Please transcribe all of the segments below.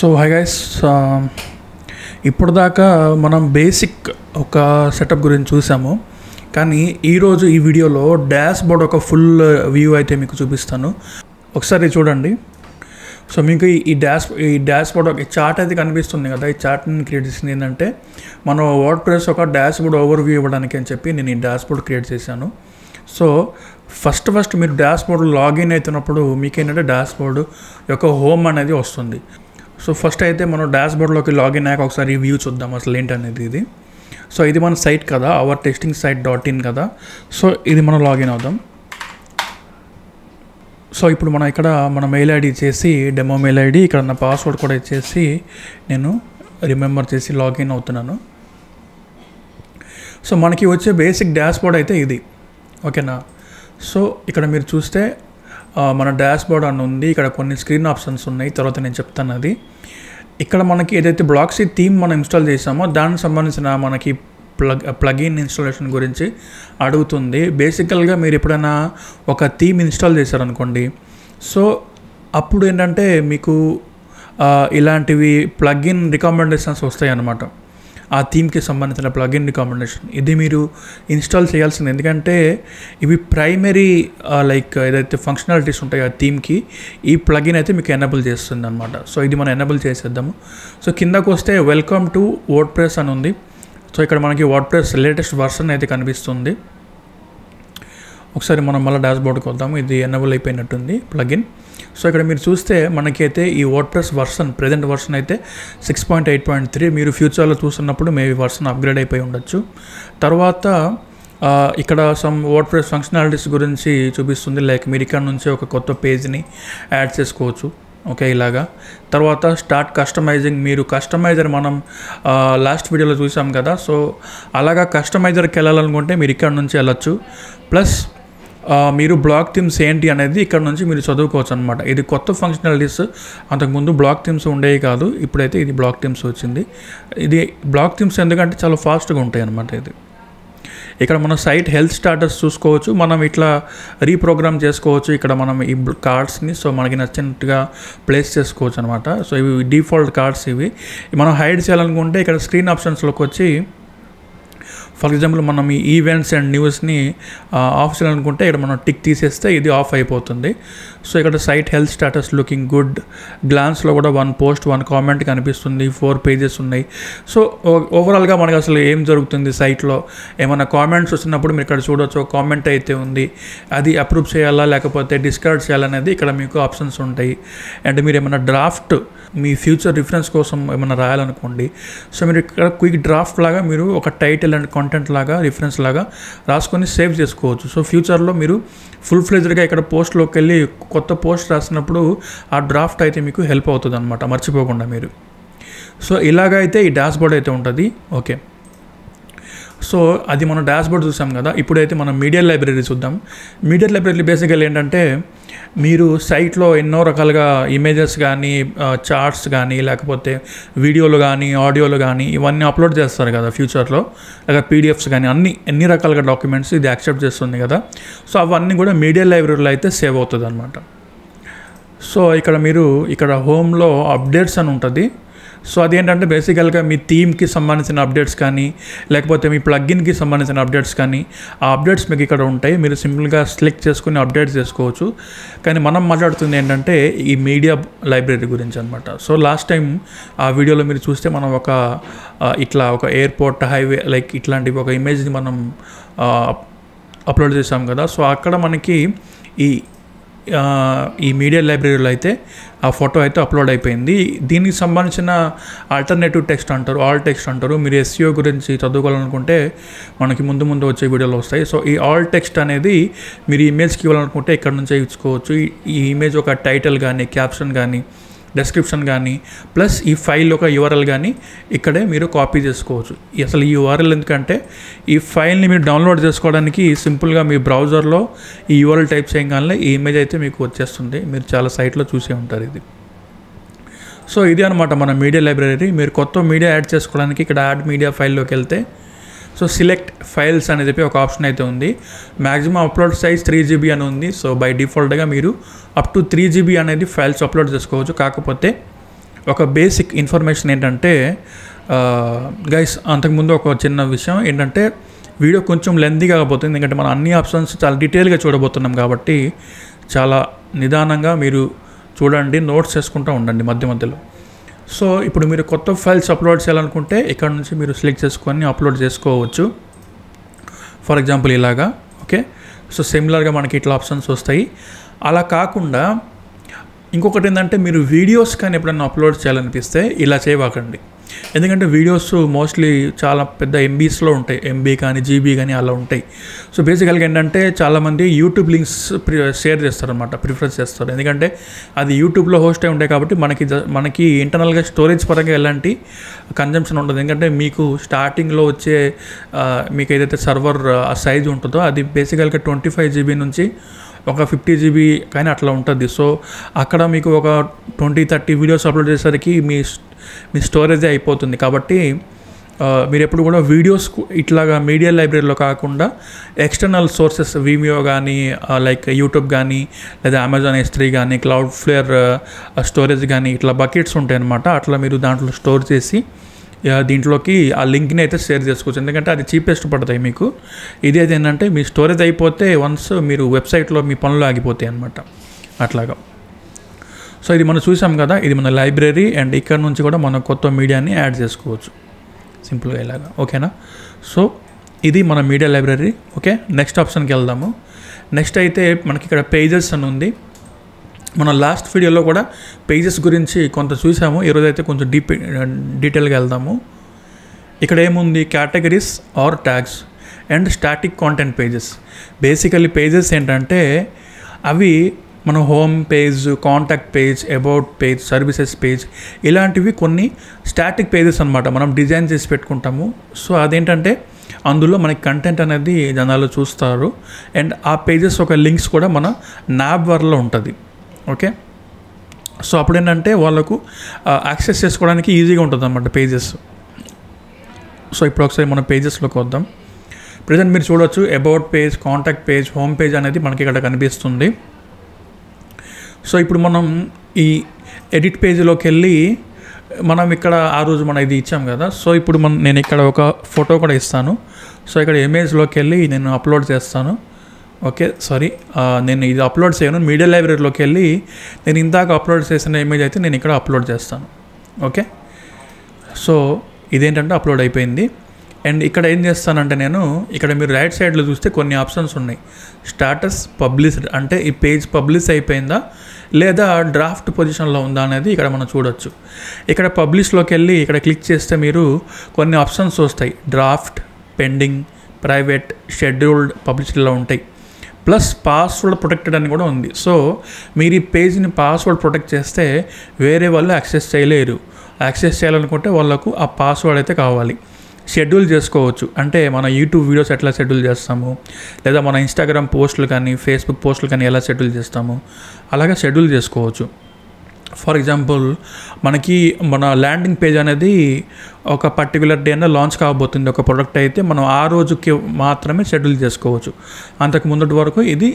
So hi guys, ఇప్పటిదాకా మనం basic ఒక సెటప్ గురించి చూసాము. కానీ ఈరోజు ఈ వీడియోలో డాష్ బోర్డ్ ఒక ఫుల్ వ్యూ అయితే మీకు చూపిస్తాను. ఒకసారి చూడండి. సో మీకు ఈ డాష్ బోర్డ్ ఒక చార్ట్ అయితే కనిపిస్తుంది కదా. ఈ చార్ట్ని క్రియేట్ చేసింది ఏంటంటే మనం వర్డ్ ప్రెస్ ఒక డాష్ బోర్డ్ ఓవర్ వ్యూ ఇవ్వడానికి అని చెప్పి నేను ఈ డాష్ బోర్డ్ క్రియేట్ చేశాను. సో ఫస్ట్ మీరు డాష్ బోర్డ్ లాగిన్ అవుతున్నప్పుడు మీకు ఏంటంటే డాష్ బోర్డ్ యొక్క హోమ్ అనేది వస్తుంది. సో ఫస్ట్ అయితే మనం డాష్ బోర్డ్లోకి లాగిన్ అయ్యాక ఒకసారి వ్యూ చూద్దాం అసలు ఏంటనేది ఇది. సో ఇది మన సైట్ కదా, అవర్ టెస్టింగ్ సైట్ .in కదా. సో ఇది మనం లాగిన్ అవుదాం. సో ఇప్పుడు మనం ఇక్కడ మన మెయిల్ ఐడి ఇచ్చేసి డెమో మెయిల్ ఐడి, ఇక్కడ నా పాస్వర్డ్ కూడా ఇచ్చేసి నేను రిమెంబర్ చేసి లాగిన్ అవుతున్నాను. సో మనకి వచ్చే బేసిక్ డాష్ బోర్డ్ అయితే ఇది, ఓకేనా. సో ఇక్కడ మీరు చూస్తే మన డాష్ బోర్డ్ అని ఉంది. ఇక్కడ కొన్ని స్క్రీన్ ఆప్షన్స్ ఉన్నాయి, తర్వాత నేను చెప్తాను అది. ఇక్కడ మనకి ఏదైతే బ్లాక్సీ థీమ్ మనం ఇన్స్టాల్ చేసామో దానికి సంబంధించిన మనకి ప్లగిన్ ఇన్స్టాలేషన్ గురించి అడుగుతుంది. బేసికల్గా మీరు ఎప్పుడైనా ఒక థీమ్ ఇన్స్టాల్ చేశారనుకోండి, సో అప్పుడు ఏంటంటే మీకు ఇలాంటివి ప్లగిన్ రికమెండేషన్స్ వస్తాయి అన్నమాట. ఆ థీమ్కి సంబంధించిన ప్లగిన్ రికమెండేషన్ ఇది మీరు ఇన్స్టాల్ చేయాల్సింది. ఎందుకంటే ఇవి ప్రైమరీ లైక్ ఏదైతే ఫంక్షనాలిటీస్ ఉంటాయో ఆ థీమ్కి ఈ ప్లగిన్ అయితే మీకు ఎనేబుల్ చేస్తుంది అనమాట. సో ఇది మనం ఎనేబుల్ చేసేద్దాము. సో కిందకు వస్తే వెల్కమ్ టు వర్డ్ ప్రెస్ అని ఉంది. సో ఇక్కడ మనకి వర్డ్ ప్రెస్ లేటెస్ట్ వర్షన్ అయితే కనిపిస్తుంది. ఒకసారి మనం మళ్ళీ డాష్ బోర్డ్కి వద్దాము. ఇది ఎనేబుల్ అయిపోయినట్టుంది ప్లగిన్. సో ఇక్కడ మీరు చూస్తే మనకైతే ఈ word press version present version అయితే 6.8.3. మీరు ఫ్యూచర్లో చూస్తున్నప్పుడు మేబీ వర్షన్ అప్గ్రేడ్ అయిపోయి ఉండొచ్చు. తర్వాత ఇక్కడ సమ్ వర్డ్ ప్రెస్ ఫంక్షనాలిటీస్ గురించి చూపిస్తుంది. లైక్ మీరు ఇక్కడ నుంచి ఒక కొత్త పేజ్ని యాడ్ చేసుకోవచ్చు, ఓకే, ఇలాగా. తర్వాత స్టార్ట్ కస్టమైజింగ్, మీరు కస్టమైజర్ మనం లాస్ట్ వీడియోలో చూసాం కదా. సో అలాగా కస్టమైజర్కి వెళ్ళాలనుకుంటే మీరు ఇక్కడ నుంచి వెళ్ళొచ్చు. ప్లస్ మీరు బ్లాక్ థీమ్స్ ఏంటి అనేది ఇక్కడ నుంచి మీరు చదువుకోవచ్చు అనమాట. ఇది కొత్త ఫంక్షనాలిటీస్, అంతకుముందు బ్లాక్ థీమ్స్ ఉండేవి కాదు, ఇప్పుడైతే ఇది బ్లాక్ థీమ్స్ వచ్చింది. ఇది బ్లాక్ థీమ్స్ ఎందుకంటే చాలా ఫాస్ట్గా ఉంటాయి అనమాట. ఇది ఇక్కడ మన సైట్ హెల్త్ స్టాటస్ చూసుకోవచ్చు, మనం ఇట్లా రీప్రోగ్రామ్ చేసుకోవచ్చు. ఇక్కడ మనం ఈ కార్డ్స్ని సో మనకి నచ్చినట్టుగా ప్లేస్ చేసుకోవచ్చు అనమాట. సో ఇవి డిఫాల్ట్ కార్డ్స్. ఇవి మనం హైడ్ చేయాలనుకుంటే ఇక్కడ స్క్రీన్ ఆప్షన్స్లోకి వచ్చి ఫర్ ఎగ్జాంపుల్ మనం ఈ ఈవెంట్స్ అండ్ న్యూస్ని ఆఫ్ చేయాలనుకుంటే ఇక్కడ మనం టిక్ తీసేస్తే ఇది ఆఫ్ అయిపోతుంది. సో ఇక్కడ site health status looking good, గ్లాన్స్లో కూడా 1 పోస్ట్ 1 కామెంట్ కనిపిస్తుంది, 4 పేజెస్ ఉన్నాయి. సో ఓవరాల్గా మనకు అసలు ఏం జరుగుతుంది సైట్లో, ఏమైనా కామెంట్స్ వచ్చినప్పుడు మీరు ఇక్కడ చూడవచ్చు. కామెంట్ అయితే ఉంది, అది అప్రూవ్ చేయాలా లేకపోతే డిస్కార్డ్ చేయాలనేది ఇక్కడ మీకు ఆప్షన్స్ ఉంటాయి. అండ్ మీరు ఏమైనా డ్రాఫ్ట్ మీ ఫ్యూచర్ రిఫరెన్స్ కోసం ఏమైనా రాయాలనుకోండి, సో మీరు ఇక్కడ క్విక్ డ్రాఫ్ట్ లాగా మీరు ఒక టైటిల్ అండ్ కంటెంట్ లాగా రిఫరెన్స్ లాగా రాసుకొని సేవ్ చేసుకోవచ్చు. సో ఫ్యూచర్లో మీరు ఫుల్ ఫ్లెజ్డ్గా ఇక్కడ పోస్ట్లోకి వెళ్ళి కొత్త పోస్ట్ రాసినప్పుడు ఆ డ్రాఫ్ట్ అయితే మీకు హెల్ప్ అవుతుంది అనమాట, మర్చిపోకుండా మీరు. సో ఇలాగైతే ఈ డాష్ బోర్డ్ అయితే ఉంటుంది, ఓకే. సో అది మనం డాష్ బోర్డ్ చూసాం కదా. ఇప్పుడైతే మనం మీడియా లైబ్రరీ చూద్దాం. మీడియా లైబ్రరీ బేసికల్ ఏంటంటే మీరు సైట్లో ఎన్నో రకాలుగా ఇమేజెస్ కానీ చార్ట్స్ కానీ లేకపోతే వీడియోలు కానీ ఆడియోలు కానీ ఇవన్నీ అప్లోడ్ చేస్తారు కదా ఫ్యూచర్లో, లేక పీడిఎఫ్స్ కానీ ఎన్ని రకాలుగా డాక్యుమెంట్స్ ఇది యాక్సెప్ట్ చేస్తుంది కదా. సో అవన్నీ కూడా మీడియా లైబ్రరీలో అయితే సేవ్ అవుతుంది అనమాట. సో ఇక్కడ హోమ్లో అప్డేట్స్ అని ఉంటుంది. సో అదేంటంటే బేసికల్గా మీ థీమ్కి సంబంధించిన అప్డేట్స్ కానీ లేకపోతే మీ ప్లగిన్కి సంబంధించిన అప్డేట్స్ కానీ ఆ అప్డేట్స్ మీకు ఇక్కడ ఉంటాయి. మీరు సింపుల్గా సెలెక్ట్ చేసుకుని అప్డేట్స్ చేసుకోవచ్చు. కానీ మనం మాట్లాడుతుంది ఏంటంటే ఈ మీడియా లైబ్రరీ గురించి అనమాట. సో లాస్ట్ టైం ఆ వీడియోలో మీరు చూస్తే మనం ఇట్లా ఒక ఎయిర్పోర్ట్, హైవే లైక్ ఇట్లాంటివి ఒక ఇమేజ్ని మనం అప్లోడ్ చేసాం కదా. సో అక్కడ మనకి ఈ మీడియా లైబ్రరీలో అయితే ఆ ఫోటో అయితే అప్లోడ్ అయిపోయింది. దీనికి సంబంధించిన ఆల్టర్నేటివ్ టెక్స్ట్ అంటారు, ఆల్ టెక్స్ట్ అంటారు. మీరు SEO గురించి చదువుకోవాలనుకుంటే మనకి ముందు వచ్చే వీడియోలో వస్తాయి. సో ఈ ఆల్ టెక్స్ట్ అనేది మీరు ఇమేజ్కి ఇవ్వాలనుకుంటే ఇక్కడ నుంచే ఇచ్చుకోవచ్చు. ఈ ఇమేజ్ ఒక టైటిల్ కానీ క్యాప్షన్ కానీ డెస్క్రిప్షన్ కానీ ప్లస్ ఈ ఫైల్ ఒక URL కానీ ఇక్కడే మీరు కాపీ చేసుకోవచ్చు. అసలు ఈ URL ఎందుకంటే ఈ ఫైల్ని మీరు డౌన్లోడ్ చేసుకోవడానికి సింపుల్గా మీ బ్రౌజర్లో ఈ URL టైప్ చేయగానే ఈ ఇమేజ్ అయితే మీకు వచ్చేస్తుంది. మీరు చాలా సైట్లో చూసే ఉంటారు ఇది. సో ఇది అనమాట మన మీడియా లైబ్రరీ. మీరు కొత్త మీడియా యాడ్ చేసుకోవడానికి ఇక్కడ యాడ్ మీడియా ఫైల్లోకి వెళ్తే సో సెలెక్ట్ ఫైల్స్ అని చెప్పి ఒక ఆప్షన్ అయితే ఉంది. మ్యాక్సిమం అప్లోడ్ సైజ్ 3 GB అని ఉంది. సో బై డిఫాల్ట్గా మీరు అప్ టు 3 GB అనేది ఫైల్స్ అప్లోడ్ చేసుకోవచ్చు. కాకపోతే ఒక బేసిక్ ఇన్ఫర్మేషన్ ఏంటంటే గైస్, అంతకుముందు ఒక చిన్న విషయం ఏంటంటే వీడియో కొంచెం లెంతీగా కాబోతుంది, ఎందుకంటే మనం అన్ని ఆప్షన్స్ చాలా డీటెయిల్గా చూడబోతున్నాం కాబట్టి చాలా నిదానంగా మీరు చూడండి, నోట్స్ చేసుకుంటూ ఉండండి మధ్య మధ్యలో. సో ఇప్పుడు మీరు కొత్త ఫైల్స్ అప్లోడ్ చేయాలనుకుంటే ఇక్కడ నుంచి మీరు సెలెక్ట్ చేసుకొని అప్లోడ్ చేసుకోవచ్చు. ఫర్ ఎగ్జాంపుల్ ఇలాగా. ఓకే, సో సిమిలర్గా మనకి ఇట్లా ఆప్షన్స్ వస్తాయి. అలా కాకుండా ఇంకొకటి ఏంటంటే మీరు వీడియోస్ కానీ ఎప్పుడైనా అప్లోడ్ చేయాలనిపిస్తే ఇలా చేయవాకండి. ఎందుకంటే వీడియోస్ మోస్ట్లీ చాలా పెద్ద ఎంబీస్లో ఉంటాయి, ఎంబీ కానీ జీబీ కానీ అలా ఉంటాయి. సో బేసికల్గా ఏంటంటే చాలామంది యూట్యూబ్ లింక్స్ షేర్ చేస్తారనమాట, ప్రిఫర్ చేస్తారు. ఎందుకంటే అది యూట్యూబ్లో హోస్ట్ అయి ఉంటాయి కాబట్టి మనకి ఇంటర్నల్గా స్టోరేజ్ పరంగా ఎలాంటి కన్జంప్షన్ ఉండదు. ఎందుకంటే మీకు స్టార్టింగ్లో వచ్చే మీకు ఏదైతే సర్వర్ సైజ్ ఉంటుందో అది బేసికల్గా 25 GB నుంచి ఒక 50 GB కానీ అట్లా ఉంటుంది. సో అక్కడ మీకు ఒక 20-30 వీడియోస్ అప్లోడ్ చేసేసరికి మీ స్టోరేజే అయిపోతుంది. కాబట్టి మీరు ఎప్పుడు కూడా వీడియోస్ ఇట్లాగా మీడియా లైబ్రరీలో కాకుండా ఎక్స్టర్నల్ సోర్సెస్ విమియో కానీ లైక్ యూట్యూబ్ కానీ లేదా అమెజాన్ S3 కానీ క్లౌడ్ఫ్లేర్ స్టోరేజ్ కానీ ఇట్లా బకెట్స్ ఉంటాయి అన్నమాట. అట్లా మీరు దాంట్లో స్టోర్ చేసి దీంట్లోకి ఆ లింక్ని అయితే షేర్ చేసుకోవచ్చు. ఎందుకంటే అది చీపెస్ట్ పడతాయి మీకు. ఇది అయితే ఏంటంటే మీ స్టోరేజ్ అయిపోతే వన్స్ మీరు వెబ్సైట్లో మీ పనులు ఆగిపోతాయి అన్నమాట అట్లాగా. సో ఇది మనం చూసాం కదా, ఇది మన లైబ్రరీ అండ్ ఇక్కడ నుంచి కూడా మనం కొత్త మీడియాని యాడ్ చేసుకోవచ్చు సింపుల్గా ఇలాగా. ఓకేనా, సో ఇది మన మీడియా లైబ్రరీ. ఓకే, నెక్స్ట్ ఆప్షన్కి వెళ్దాము. నెక్స్ట్ అయితే మనకి ఇక్కడ పేజెస్ అని ఉంది. మనం లాస్ట్ వీడియోలో కూడా పేజెస్ గురించి కొంత చూసాము, ఈరోజు అయితే కొంచెం డీటెయిల్గా వెళ్దాము. ఇక్కడ ఏముంది, categories or tags and static content pages. Basically pages ఏంటంటే అవి మన home page, contact page, about page, services page ఇలాంటివి కొన్ని స్టాటిక్ పేజెస్ అనమాట, మనం డిజైన్ చేసి పెట్టుకుంటాము. సో అదేంటంటే అందులో మనకి కంటెంట్ అనేది జనాలు చూస్తారు అండ్ ఆ పేజెస్ ఒక లింక్స్ కూడా మన నాబ్వర్లో ఉంటుంది. ఓకే, సో అప్పుడు ఏంటంటే వాళ్ళకు యాక్సెస్ చేసుకోవడానికి ఈజీగా ఉంటుంది అన్నమాట పేజెస్. సో ఇప్పుడు ఒకసారి మన పేజెస్లోకి వద్దాం. ప్రజెంట్ మీరు చూడవచ్చు about page, contact page, home page అనేది మనకి ఇక్కడ కనిపిస్తుంది. సో ఇప్పుడు మనం ఈ ఎడిట్ పేజీలోకి వెళ్ళి మనం ఇక్కడ ఆ రోజు మనం ఇది ఇచ్చాం కదా, సో ఇప్పుడు నేను ఇక్కడ ఒక ఫోటో కూడా ఇస్తాను. సో ఇక్కడ ఇమేజ్లోకి వెళ్ళి నేను అప్లోడ్ చేస్తాను. ఓకే, సారీ, నేను ఇది అప్లోడ్ చేయను, మీడియా లైబ్రరీలోకి వెళ్ళి నేను ఇందాక అప్లోడ్ చేసిన ఇమేజ్ అయితే నేను ఇక్కడ అప్లోడ్ చేస్తాను. ఓకే, సో ఇదేంటంటే అప్లోడ్ అయిపోయింది. అండ్ ఇక్కడ ఏం చేస్తానంటే నేను ఇక్కడ మీరు రైట్ సైడ్లో చూస్తే కొన్ని ఆప్షన్స్ ఉన్నాయి. స్టాటస్ పబ్లిష్డ్ అంటే ఈ పేజ్ పబ్లిష్ అయిపోయిందా లేదా డ్రాఫ్ట్ పొజిషన్లో ఉందా అనేది ఇక్కడ మనం చూడొచ్చు. ఇక్కడ పబ్లిష్లోకి వెళ్ళి ఇక్కడ క్లిక్ చేస్తే మీరు కొన్ని ఆప్షన్స్ వస్తాయి. డ్రాఫ్ట్, పెండింగ్, ప్రైవేట్, షెడ్యూల్డ్, పబ్లిష్డ్లో ఉంటాయి. ప్లస్ పాస్వర్డ్ ప్రొటెక్టెడ్ అని కూడా ఉంది. సో మీరు ఈ పేజ్ని పాస్వర్డ్ ప్రొటెక్ట్ చేస్తే వేరే వాళ్ళు యాక్సెస్ చేయలేరు. యాక్సెస్ చేయాలనుకుంటే వాళ్ళకు ఆ పాస్వర్డ్ అయితే కావాలి. షెడ్యూల్ చేసుకోవచ్చు, అంటే మన యూట్యూబ్ వీడియోస్ ఎట్లా షెడ్యూల్ చేస్తాము, లేదా మన ఇన్స్టాగ్రామ్ పోస్టులు కానీ ఫేస్బుక్ పోస్టులు కానీ ఎలా షెడ్యూల్ చేస్తాము అలాగే షెడ్యూల్ చేసుకోవచ్చు. ఫర్ ఎగ్జాంపుల్ మనకి మన ల్యాండింగ్ పేజ్ అనేది ఒక పర్టికులర్ డే అయినా లాంచ్ కాబోతుంది ఒక ప్రోడక్ట్ అయితే మనం ఆ రోజుకి మాత్రమే షెడ్యూల్ చేసుకోవచ్చు. అంతకు ముందటి వరకు ఇది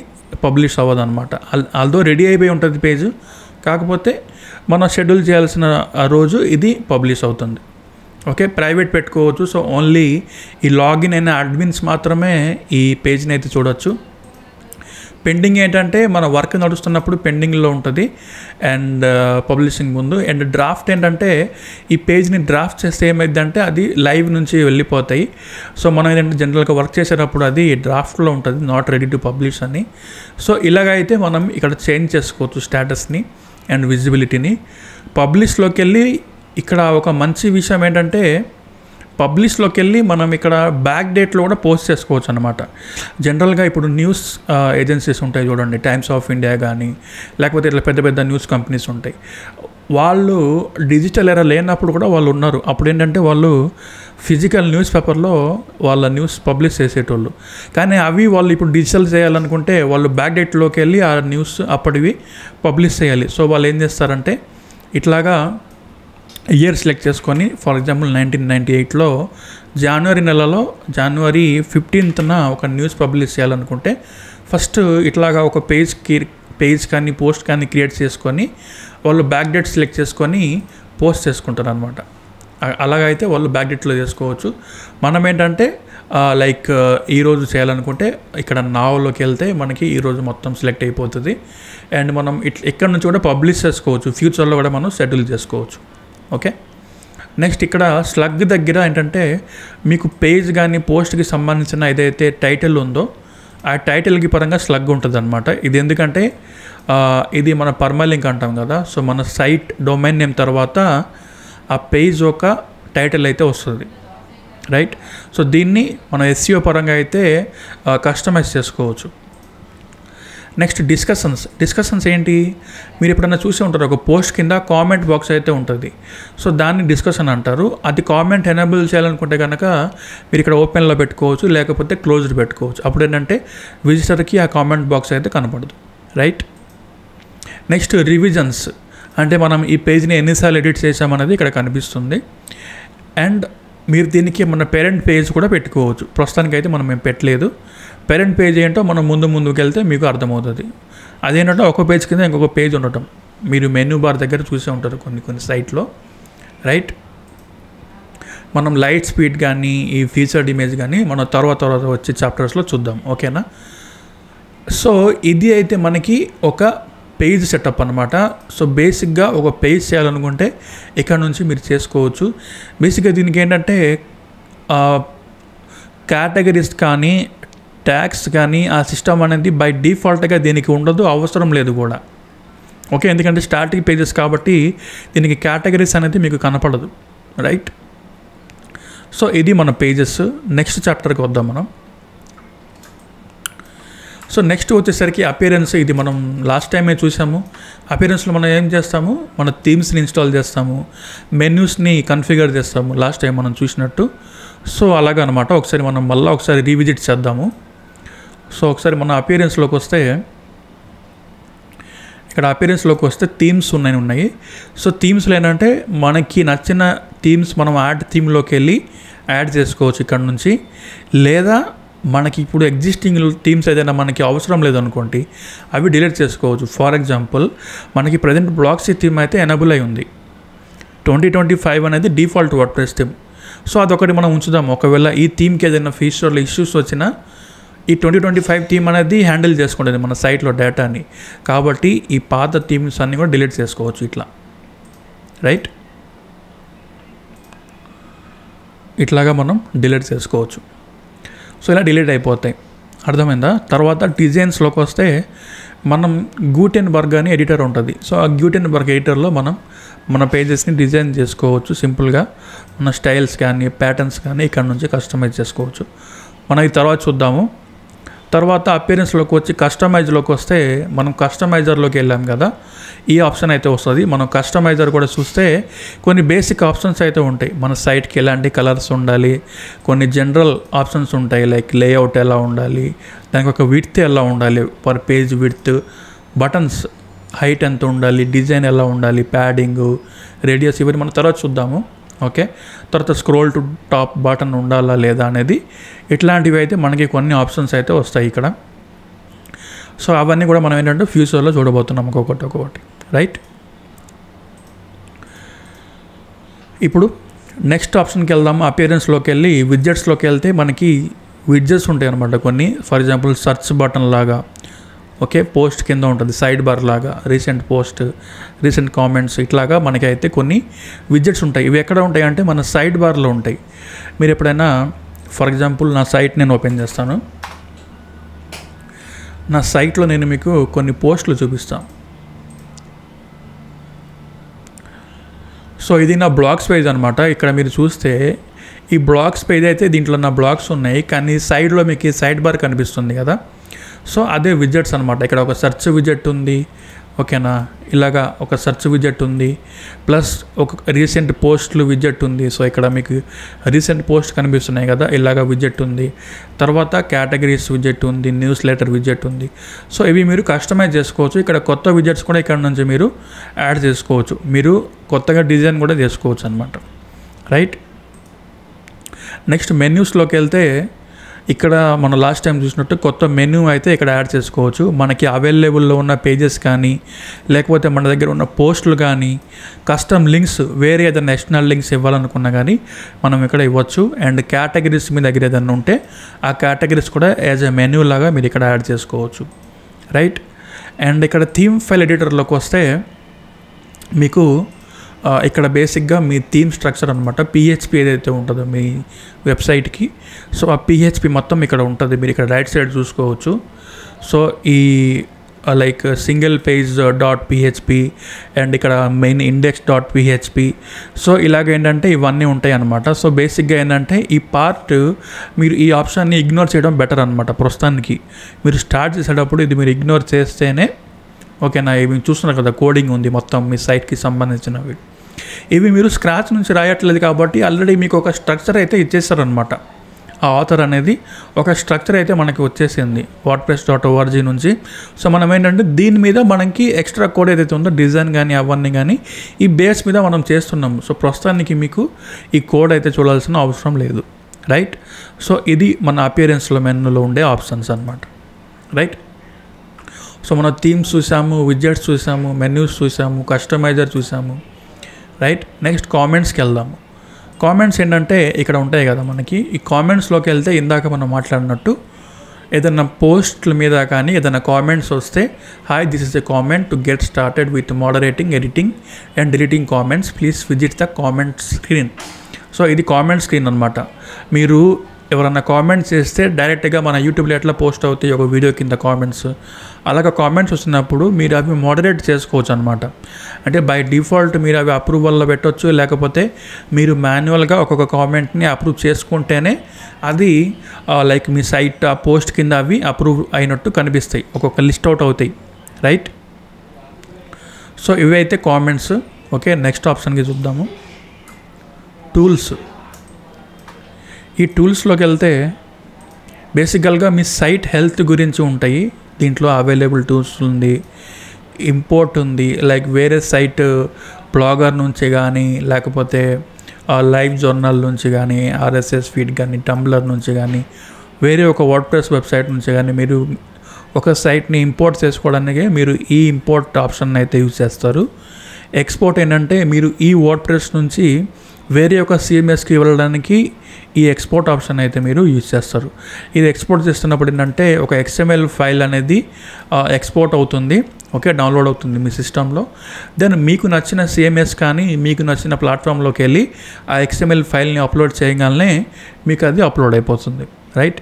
పబ్లిష్ అవ్వదు అనమాట. ఆల్దో రెడీ అయిపోయి ఉంటుంది పేజ్, కాకపోతే మనం షెడ్యూల్ చేయాల్సిన రోజు ఇది పబ్లిష్ అవుతుంది. ఓకే, ప్రైవేట్ పెట్టుకోవచ్చు. సో ఓన్లీ ఈ లాగిన్ అయిన అడ్మిన్స్ మాత్రమే ఈ పేజ్ని అయితే చూడవచ్చు. పెండింగ్ ఏంటంటే మన వర్క్ నడుస్తున్నప్పుడు పెండింగ్లో ఉంటుంది అండ్ పబ్లిషింగ్ ముందు. అండ్ డ్రాఫ్ట్ ఏంటంటే ఈ పేజ్ని డ్రాఫ్ట్ చేస్తే ఏమైందంటే అది లైవ్ నుంచి వెళ్ళిపోతాయి. సో మనం ఏంటంటే జనరల్గా వర్క్ చేసేటప్పుడు అది డ్రాఫ్ట్లో ఉంటుంది, నాట్ రెడీ టు పబ్లిష్ అని. సో ఇలాగైతే మనం ఇక్కడ చేంజ్ చేసుకోవచ్చు స్టేటస్ని అండ్ విజిబిలిటీని. పబ్లిష్లోకి వెళ్ళి ఇక్కడ ఒక మంచి విషయం ఏంటంటే పబ్లిష్లోకి వెళ్ళి మనం ఇక్కడ బ్యాక్ డేట్లో కూడా పోస్ట్ చేసుకోవచ్చు అనమాట. జనరల్గా ఇప్పుడు న్యూస్ ఏజెన్సీస్ ఉంటాయి చూడండి, టైమ్స్ ఆఫ్ ఇండియా కానీ లేకపోతే ఇట్లా పెద్ద పెద్ద న్యూస్ కంపెనీస్ ఉంటాయి. వాళ్ళు డిజిటల్ ఎరా లేనప్పుడు కూడా వాళ్ళు ఉన్నారు. అప్పుడు ఏంటంటే వాళ్ళు ఫిజికల్ న్యూస్ పేపర్లో వాళ్ళ న్యూస్ పబ్లిష్ చేసేటోళ్ళు. కానీ అవి వాళ్ళు ఇప్పుడు డిజిటల్ చేయాలనుకుంటే వాళ్ళు బ్యాక్ డేట్లోకి వెళ్ళి ఆ న్యూస్ అప్పటివి పబ్లిష్ చేయాలి. సో వాళ్ళు ఏం చేస్తారంటే ఇట్లాగా ఇయర్ సెలెక్ట్ చేసుకొని ఫర్ ఎగ్జాంపుల్ 1998లో జనవరి నెలలో జనవరి 15న ఒక న్యూస్ పబ్లిష్ చేయాలనుకుంటే ఫస్ట్ ఇట్లాగా ఒక పేజ్ కానీ పోస్ట్ కానీ క్రియేట్ చేసుకొని వాళ్ళు బ్యాక్ డేట్ సెలెక్ట్ చేసుకొని పోస్ట్ చేసుకుంటారు అనమాట. అలాగైతే వాళ్ళు బ్యాక్డేట్లో చేసుకోవచ్చు. మనం ఏంటంటే లైక్ ఈరోజు చేయాలనుకుంటే ఇక్కడ నావలోకి వెళ్తే మనకి ఈరోజు మొత్తం సెలెక్ట్ అయిపోతుంది. అండ్ మనం ఇక్కడ నుంచి కూడా పబ్లిష్ చేసుకోవచ్చు, ఫ్యూచర్లో కూడా మనం షెడ్యూల్ చేసుకోవచ్చు. ఓకే, నెక్స్ట్ ఇక్కడ స్లగ్ దగ్గర ఏంటంటే మీకు పేజ్ కానీ పోస్ట్కి సంబంధించిన ఏదైతే టైటిల్ ఉందో ఆ టైటిల్కి పరంగా స్లగ్ ఉంటుంది అనమాట. ఇది ఎందుకంటే ఇది మన పర్మలింక్ అంటాం కదా. సో మన సైట్ డొమైన్ నేమ్ తర్వాత ఆ పేజ్ ఒక టైటిల్ అయితే వస్తుంది, రైట్. సో దీన్ని మనం SEO పరంగా అయితే కస్టమైజ్ చేసుకోవచ్చు. నెక్స్ట్ డిస్కషన్స్ ఏంటి, మీరు ఎప్పుడైనా చూసి ఉంటారు, ఒక పోస్ట్ కింద కామెంట్ బాక్స్ అయితే ఉంటుంది. సో దాన్ని డిస్కషన్ అంటారు. అది కామెంట్ ఎనేబుల్ చేయాలనుకుంటే కనుక మీరు ఇక్కడ ఓపెన్లో పెట్టుకోవచ్చు, లేకపోతే క్లోజ్డ్ పెట్టుకోవచ్చు. అప్పుడు ఏంటంటే విజిటర్కి ఆ కామెంట్ బాక్స్ అయితే కనపడదు, రైట్. నెక్స్ట్ రివిజన్స్ అంటే మనం ఈ పేజ్ని ఎన్నిసార్లు ఎడిట్ చేసామనేది ఇక్కడ కనిపిస్తుంది. అండ్ మీరు దీనికి మన పేరెంట్ పేజ్ కూడా పెట్టుకోవచ్చు. ప్రస్తుతానికైతే మనం ఏం పెట్టలేదు. పేరెంట్ పేజ్ ఏంటో మనం ముందుకు వెళ్తే మీకు అర్థమవుతుంది. అదేంటంటే ఒక పేజ్ కింద ఇంకొక పేజ్ ఉండటం మీరు మెనూ బార్ దగ్గర చూసే ఉంటారు కొన్ని సైట్లో, రైట్. మనం లైట్ స్పీడ్ కానీ ఈ ఫీచర్డ్ ఇమేజ్ కానీ మనం తర్వాత వచ్చే చాప్టర్స్లో చూద్దాం, ఓకేనా. సో ఇది అయితే మనకి ఒక పేజ్ సెటప్ అనమాట. సో బేసిక్గా ఒక పేజ్ చేయాలనుకుంటే ఇక్కడ నుంచి మీరు చేసుకోవచ్చు. బేసిక్గా దీనికి ఏంటంటే కేటగిరీస్ కానీ ట్యాగ్స్ కానీ ఆ సిస్టమ్ అనేది బై డిఫాల్ట్గా దీనికి ఉండదు, అవసరం లేదు కూడా. ఓకే, ఎందుకంటే స్టాటిక్ పేజెస్ కాబట్టి దీనికి కేటగిరీస్ అనేది మీకు కనపడదు, రైట్. సో ఇది మన పేజెస్. నెక్స్ట్ చాప్టర్కి వద్దాం మనం. సో నెక్స్ట్ వచ్చేసరికి అపియరెన్స్. ఇది మనం లాస్ట్ టైమే చూసాము. అపియరెన్స్లో మనం ఏం చేస్తాము, మన థీమ్స్ని ఇన్స్టాల్ చేస్తాము, మెన్యూస్ని కన్ఫిగర్ చేస్తాము లాస్ట్ టైం మనం చూసినట్టు. సో అలాగనమాట. ఒకసారి మనం మళ్ళీ ఒకసారి రీవిజిట్ చేద్దాము. సో ఒకసారి మన అపియరెన్స్లోకి వస్తే ఇక్కడ అపియరెన్స్లోకి వస్తే థీమ్స్ ఉన్నాయి. సో థీమ్స్లో ఏంటంటే మనకి నచ్చిన థీమ్స్ మనం యాడ్ థీమ్లోకి వెళ్ళి యాడ్ చేసుకోవచ్చు ఇక్కడ నుంచి. లేదా మనకి ఇప్పుడు ఎగ్జిస్టింగ్ థీమ్స్ ఏదైనా మనకి అవసరం లేదనుకోండి, అవి డిలీట్ చేసుకోవచ్చు. ఫర్ ఎగ్జాంపుల్ మనకి ప్రజెంట్ బ్లాక్సీ థీమ్ అయితే ఎనేబుల్ అయి ఉంది. 2025 అనేది డిఫాల్ట్ వర్డ్ప్రెస్ థీమ్. సో అదొకటి మనం ఉంచుదాం. ఒకవేళ ఈ థీమ్కి ఏదైనా ఫీచర్లో ఇష్యూస్ వచ్చినా ఈ 2025 థీమ్ అనేది హ్యాండిల్ చేసుకుంటుంది మన సైట్లో డేటాని. కాబట్టి ఈ పాత థీమ్స్ అన్నీ కూడా డిలీట్ చేసుకోవచ్చు ఇట్లా, రైట్. ఇట్లాగా మనం డిలీట్ చేసుకోవచ్చు. సో ఇలా డిలీట్ అయిపోతాయి, అర్థమైందా. తర్వాత డిజైన్స్లోకి వస్తే మనం గూటెన్బర్గ్ అని ఎడిటర్ ఉంటుంది. సో ఆ గూటెన్బర్గ్ ఎడిటర్లో మనం మన పేజెస్ని డిజైన్ చేసుకోవచ్చు సింపుల్గా. మన స్టైల్స్ కానీ ప్యాటర్న్స్ కానీ ఇక్కడ నుంచి కస్టమైజ్ చేసుకోవచ్చు. మనం ఈ తర్వాత చూద్దాము. తర్వాత అపియరెన్స్లోకి వచ్చి కస్టమైజ్లోకి వస్తే మనం కస్టమైజర్లోకి వెళ్ళాం కదా, ఈ ఆప్షన్ అయితే వస్తుంది. మనం కస్టమైజర్ కూడా చూస్తే కొన్ని బేసిక్ ఆప్షన్స్ అయితే ఉంటాయి. మన సైట్కి ఎలాంటి కలర్స్ ఉండాలి, కొన్ని జనరల్ ఆప్షన్స్ ఉంటాయి, లైక్ లేఅవుట్ ఎలా ఉండాలి, దానికి ఒక విడ్త్ ఎలా ఉండాలి, per page width, buttons height ఎంత ఉండాలి, డిజైన్ ఎలా ఉండాలి, ప్యాడింగ్, రేడియస్, ఇవన్నీ మనం తర్వాత చూద్దాము. ఓకే, తర్వాత స్క్రోల్ టు టాప్ బటన్ ఉండాలా లేదా అనేది, ఇట్లాంటివి అయితే మనకి కొన్ని ఆప్షన్స్ అయితే వస్తాయి ఇక్కడ. సో అవన్నీ కూడా మనం ఏంటంటే ఫ్యూచర్లో చూడబోతున్నాం ఒక్కొక్కటి, రైట్. ఇప్పుడు నెక్స్ట్ ఆప్షన్కి వెళ్దాము. అపియరెన్స్లోకి వెళ్ళి విడ్జెట్స్లోకి వెళ్తే మనకి విడ్జెట్స్ ఉంటాయి అనమాట కొన్ని. ఫర్ ఎగ్జాంపుల్ సర్చ్ బటన్ లాగా, ఓకే, పోస్ట్ కింద ఉంటుంది, సైడ్ బార్ లాగా, రీసెంట్ పోస్ట్, రీసెంట్ కామెంట్స్, ఇట్లాగా మనకి అయితే కొన్ని విడ్జెట్స్ ఉంటాయి. ఇవి ఎక్కడ ఉంటాయి అంటే మన సైడ్ బార్లో ఉంటాయి. మీరు ఎప్పుడైనా ఫర్ ఎగ్జాంపుల్ నా సైట్ నేను ఓపెన్ చేస్తాను. నా సైట్లో నేను మీకు కొన్ని పోస్టులు చూపిస్తాను. సో ఇది నా బ్లాగ్స్ పేజ్ అనమాట. ఇక్కడ మీరు చూస్తే ఈ బ్లాగ్స్ పేజ్ అయితే దీంట్లో నా బ్లాగ్స్ ఉన్నాయి, కానీ సైడ్లో మీకు సైడ్ బార్ కనిపిస్తుంది కదా. సో అదే విడ్జెట్స్ అనమాట. ఇక్కడ ఒక సెర్చ్ విడ్జెట్ ఉంది, ఓకేనా, ఇలాగా ఒక సెర్చ్ విడ్జెట్ ఉంది, ప్లస్ ఒక రీసెంట్ పోస్ట్లు విడ్జెట్ ఉంది. సో ఇక్కడ మీకు రీసెంట్ పోస్ట్ కనిపిస్తున్నాయి కదా, ఇలాగా విడ్జెట్ ఉంది. తర్వాత కేటగిరీస్ విడ్జెట్ ఉంది, న్యూస్ లెటర్ విడ్జెట్ ఉంది. సో ఇవి మీరు కస్టమైజ్ చేసుకోవచ్చు. ఇక్కడ కొత్త విడ్జెట్స్ కూడా ఇక్కడ నుంచి మీరు యాడ్ చేసుకోవచ్చు. మీరు కొత్తగా డిజైన్ కూడా చేసుకోవచ్చు అనమాట, రైట్. నెక్స్ట్ మెన్యూస్లోకి వెళ్తే ఇక్కడ మనం లాస్ట్ టైం చూసినట్టు కొత్త మెనూ అయితే ఇక్కడ యాడ్ చేసుకోవచ్చు. మనకి అవైలబుల్లో ఉన్న పేజెస్ కానీ లేకపోతే మన దగ్గర ఉన్న పోస్టులు కానీ కస్టమ్ లింక్స్ వేరే ఏదైనా ఎక్స్టర్నల్ లింక్స్ ఇవ్వాలనుకున్నా కానీ మనం ఇక్కడ ఇవ్వచ్చు. అండ్ కేటగిరీస్ మీ దగ్గర ఏదైనా ఉంటే ఆ కేటగిరీస్ కూడా యాజ్ ఎ మెనూ లాగా మీరు ఇక్కడ యాడ్ చేసుకోవచ్చు, రైట్. అండ్ ఇక్కడ థీమ్ ఫైల్ ఎడిటర్లోకి వస్తే మీకు ఇక్కడ బేసిక్గా మీ థీమ్ స్ట్రక్చర్ అనమాట, పిహెచ్పి ఏదైతే ఉంటుందో మీ వెబ్సైట్కి, సో ఆ పిహెచ్పి మొత్తం ఇక్కడ ఉంటుంది. మీరు ఇక్కడ రైట్ సైడ్ చూసుకోవచ్చు. సో ఈ like single page dot PHP and ఇక్కడ main index dot PHP, so ఇలాగ ఏంటంటే ఇవన్నీ ఉంటాయి అన్నమాట. సో బేసిక్గా ఏంటంటే ఈ పార్ట్ మీరు ఈ ఆప్షన్ని ఇగ్నోర్ చేయడం బెటర్ అనమాట. ప్రస్తుతానికి మీరు స్టార్ట్ చేసేటప్పుడు ఇది మీరు ఇగ్నోర్ చేస్తేనే ఓకేనా. ఇవి చూస్తున్నారు కదా, కోడింగ్ ఉంది మొత్తం మీ సైట్కి సంబంధించినవి. ఇవి మీరు స్క్రాచ్ నుంచి రాయట్లేదు కాబట్టి ఆల్రెడీ మీకు ఒక స్ట్రక్చర్ అయితే ఇచ్చేస్తారనమాట. ఆ ఆథర్ అనేది ఒక స్ట్రక్చర్ అయితే మనకి వచ్చేసింది wordpress.org నుంచి. సో మనం ఏంటంటే దీని మీద మనకి ఎక్స్ట్రా కోడ్ ఏదైతే ఉందో డిజైన్ కానీ అవన్నీ కానీ ఈ బేస్ మీద మనం చేస్తున్నాము. సో ప్రస్తుతానికి మీకు ఈ కోడ్ అయితే చూడాల్సిన అవసరం లేదు, రైట్. సో ఇది మన అపియరెన్స్లో మెనూలో ఉండే ఆప్షన్స్ అనమాట, రైట్. సో మనం థీమ్స్ చూసాము, విడ్జెట్స్ చూసాము, మెన్యూస్ చూసాము, కస్టమైజర్ చూసాము, రైట్. నెక్స్ట్ కామెంట్స్కి వెళ్దాము. కామెంట్స్ ఏంటంటే ఇక్కడ ఉంటాయి కదా మనకి. ఈ కామెంట్స్లోకి వెళ్తే ఇందాక మనం మాట్లాడినట్టు ఏదైనా పోస్ట్ల మీద కానీ ఏదైనా కామెంట్స్ వస్తే, hi this is a comment to get started with moderating, editing and deleting comments, please visit the comment screen. So ఇది కామెంట్ స్క్రీన్ అనమాట. మీరు ఎవరన్నా కామెంట్స్ చేస్తే డైరెక్ట్గా మన యూట్యూబ్లో ఎట్లా పోస్ట్ అవుతాయి ఒక వీడియో కింద కామెంట్స్, అలాగ కామెంట్స్ వచ్చినప్పుడు మీరు అవి మోడరేట్ చేసుకోవచ్చు అనమాట. అంటే బై డిఫాల్ట్ మీరు అవి అప్రూవల్లో పెట్టవచ్చు, లేకపోతే మీరు మాన్యువల్గా ఒక్కొక్క కామెంట్ని అప్రూవ్ చేసుకుంటేనే అది లైక్ మీ సైట్ ఆ పోస్ట్ కింద అవి అప్రూవ్ అయినట్టు కనిపిస్తాయి, ఒక్కొక్క లిస్ట్ అవుట్ అవుతాయి, రైట్. సో ఇవి అయితే కామెంట్స్. ఓకే, నెక్స్ట్ ఆప్షన్కి చూద్దాము, టూల్స్. ఈ టూల్స్లోకి వెళ్తే బేసికల్గా మీ సైట్ హెల్త్ గురించి ఉంటాయి. దీంట్లో అవైలబుల్ టూల్స్ ఉంది, ఇంపోర్ట్ ఉంది, లైక్ వేరే సైట్ బ్లాగర్ నుంచి కానీ లేకపోతే లైవ్ జర్నల్ నుంచి కానీ ఆర్ఎస్ఎస్ ఫీడ్ కానీ టంబ్లర్ నుంచి కానీ వేరే ఒక వర్డ్ప్రెస్ వెబ్సైట్ నుంచి కానీ మీరు ఒక సైట్ని ఇంపోర్ట్ చేసుకోవడానికి మీరు ఈ ఇంపోర్ట్ ఆప్షన్ అయితే యూజ్ చేస్తారు. ఎక్స్పోర్ట్ ఏంటంటే మీరు ఈ వర్డ్ప్రెస్ నుంచి వేరే ఒక సిఎంఎస్కి వెళ్ళడానికి ఈ ఎక్స్పోర్ట్ ఆప్షన్ అయితే మీరు యూజ్ చేస్తారు. ఇది ఎక్స్పోర్ట్ చేస్తున్నప్పుడు ఏంటంటే ఒక XML ఫైల్ అనేది ఎక్స్పోర్ట్ అవుతుంది, ఓకే, డౌన్లోడ్ అవుతుంది మీ సిస్టంలో. దెన్ మీకు నచ్చిన సిఎంఎస్ కానీ మీకు నచ్చిన ప్లాట్ఫామ్లోకి వెళ్ళి ఆ XML ఫైల్ని అప్లోడ్ చేయగానే మీకు అది అప్లోడ్ అయిపోతుంది, రైట్.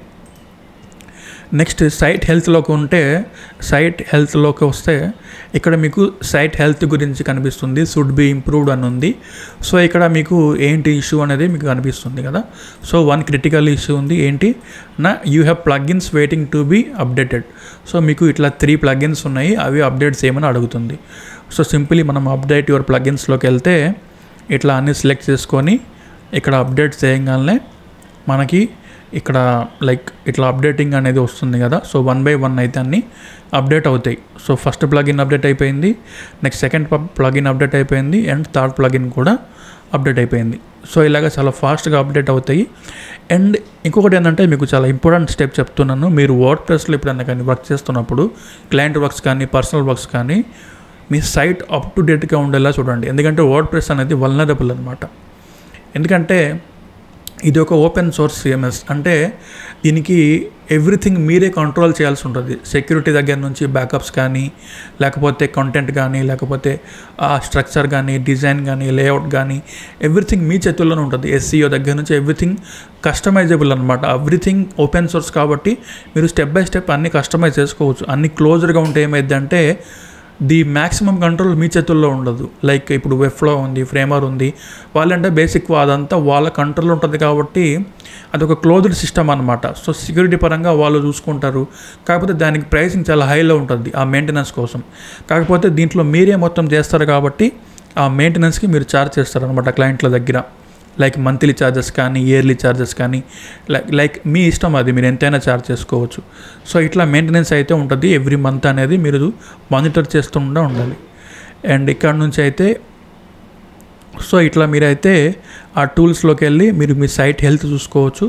నెక్స్ట్ సైట్ హెల్త్లోకి ఉంటే, సైట్ హెల్త్లోకి వస్తే ఇక్కడ మీకు సైట్ హెల్త్ గురించి కనిపిస్తుంది, షుడ్ బి ఇంప్రూవ్డ్ అని ఉంది. సో ఇక్కడ మీకు ఏంటి ఇష్యూ అనేది మీకు కనిపిస్తుంది కదా. సో వన్ క్రిటికల్ ఇష్యూ ఉంది, ఏంటి నా you have plugins waiting to be updated. So మీకు ఇట్లా 3 ప్లగిన్స్ ఉన్నాయి, అవి అప్డేట్స్ చేయమని అడుగుతుంది. సో సింపుల్లీ మనం అప్డేట్ యువర్ ప్లగిన్స్లోకి వెళ్తే ఇట్లా అన్ని సెలెక్ట్ చేసుకొని ఇక్కడ అప్డేట్ చేయగానే మనకి ఇక్కడ లైక్ ఇట్లా అప్డేటింగ్ అనేది వస్తుంది కదా. సో 1 by 1 అయితే అన్నీ అప్డేట్ అవుతాయి. సో ఫస్ట్ ప్లగిన్ అప్డేట్ అయిపోయింది, నెక్స్ట్ సెకండ్ ప్లగిన్ అప్డేట్ అయిపోయింది, అండ్ థర్డ్ ప్లగిన్ కూడా అప్డేట్ అయిపోయింది. సో ఇలాగ చాలా ఫాస్ట్గా అప్డేట్ అవుతాయి. అండ్ ఇంకొకటి ఏంటంటే మీకు చాలా ఇంపార్టెంట్ స్టెప్ చెప్తున్నాను. మీరు వర్డ్ప్రెస్లో ఎప్పుడైనా కానీ వర్క్ చేస్తున్నప్పుడు క్లయింట్ వర్క్స్ కానీ పర్సనల్ వర్క్స్ కానీ మీ సైట్ అప్ టు డేట్గా ఉండేలా చూడండి. ఎందుకంటే వర్డ్ప్రెస్ అనేది వల్నరబుల్ అనమాట. ఎందుకంటే ఇది ఒక ఓపెన్ సోర్స్ సిఎంఎస్, అంటే దీనికి ఎవ్రీథింగ్ మీరే కంట్రోల్ చేయాల్సి ఉంటుంది. సెక్యూరిటీ దగ్గర నుంచి బ్యాకప్స్ కానీ లేకపోతే కంటెంట్ కానీ లేకపోతే ఆ స్ట్రక్చర్ కానీ డిజైన్ కానీ లేఅవుట్ కానీ ఎవ్రీథింగ్ మీ చేతుల్లోనే ఉంటుంది. SEO దగ్గర నుంచి ఎవ్రీథింగ్ కస్టమైజబుల్ అనమాట. ఎవ్రీథింగ్ ఓపెన్ సోర్స్ కాబట్టి మీరు స్టెప్ బై స్టెప్ అన్నీ కస్టమైజ్ చేసుకోవచ్చు. అన్ని క్లోజ్డ్గా ఉంటే ఏమైందంటే ది మ్యాక్సిమం కంట్రోల్ మీ చేతుల్లో ఉండదు. లైక్ ఇప్పుడు వెబ్ఫ్లో ఉంది, ఫ్రేమర్ ఉంది, వాళ్ళంటే బేసిక్ అదంతా వాళ్ళ కంట్రోల్ ఉంటుంది కాబట్టి అదొక క్లోజ్డ్ సిస్టమ్ అనమాట. సో సెక్యూరిటీ పరంగా వాళ్ళు చూసుకుంటారు. కాకపోతే దానికి ప్రైసింగ్ చాలా హైలో ఉంటుంది ఆ మెయింటెనెన్స్ కోసం. కాకపోతే దీంట్లో మీరే మొత్తం చేస్తారు కాబట్టి ఆ మెయింటెనెన్స్కి మీరు ఛార్జ్ చేస్తారు అనమాట క్లయింట్ల దగ్గర. లైక్ మంత్లీ ఛార్జెస్ కానీ ఇయర్లీ ఛార్జెస్ కానీ లైక్ మీ ఇష్టం, అది మీరు ఎంతైనా ఛార్జ్ చేసుకోవచ్చు. సో ఇట్లా మెయింటెనెన్స్ అయితే ఉంటుంది. ఎవ్రీ మంత్ అనేది మీరు మానిటర్ చేస్తూ ఉండాలి. అండ్ ఇక్కడ నుంచి అయితే సో ఇట్లా మీరైతే ఆ టూల్స్లోకి వెళ్ళి మీరు మీ సైట్ హెల్త్ చూసుకోవచ్చు.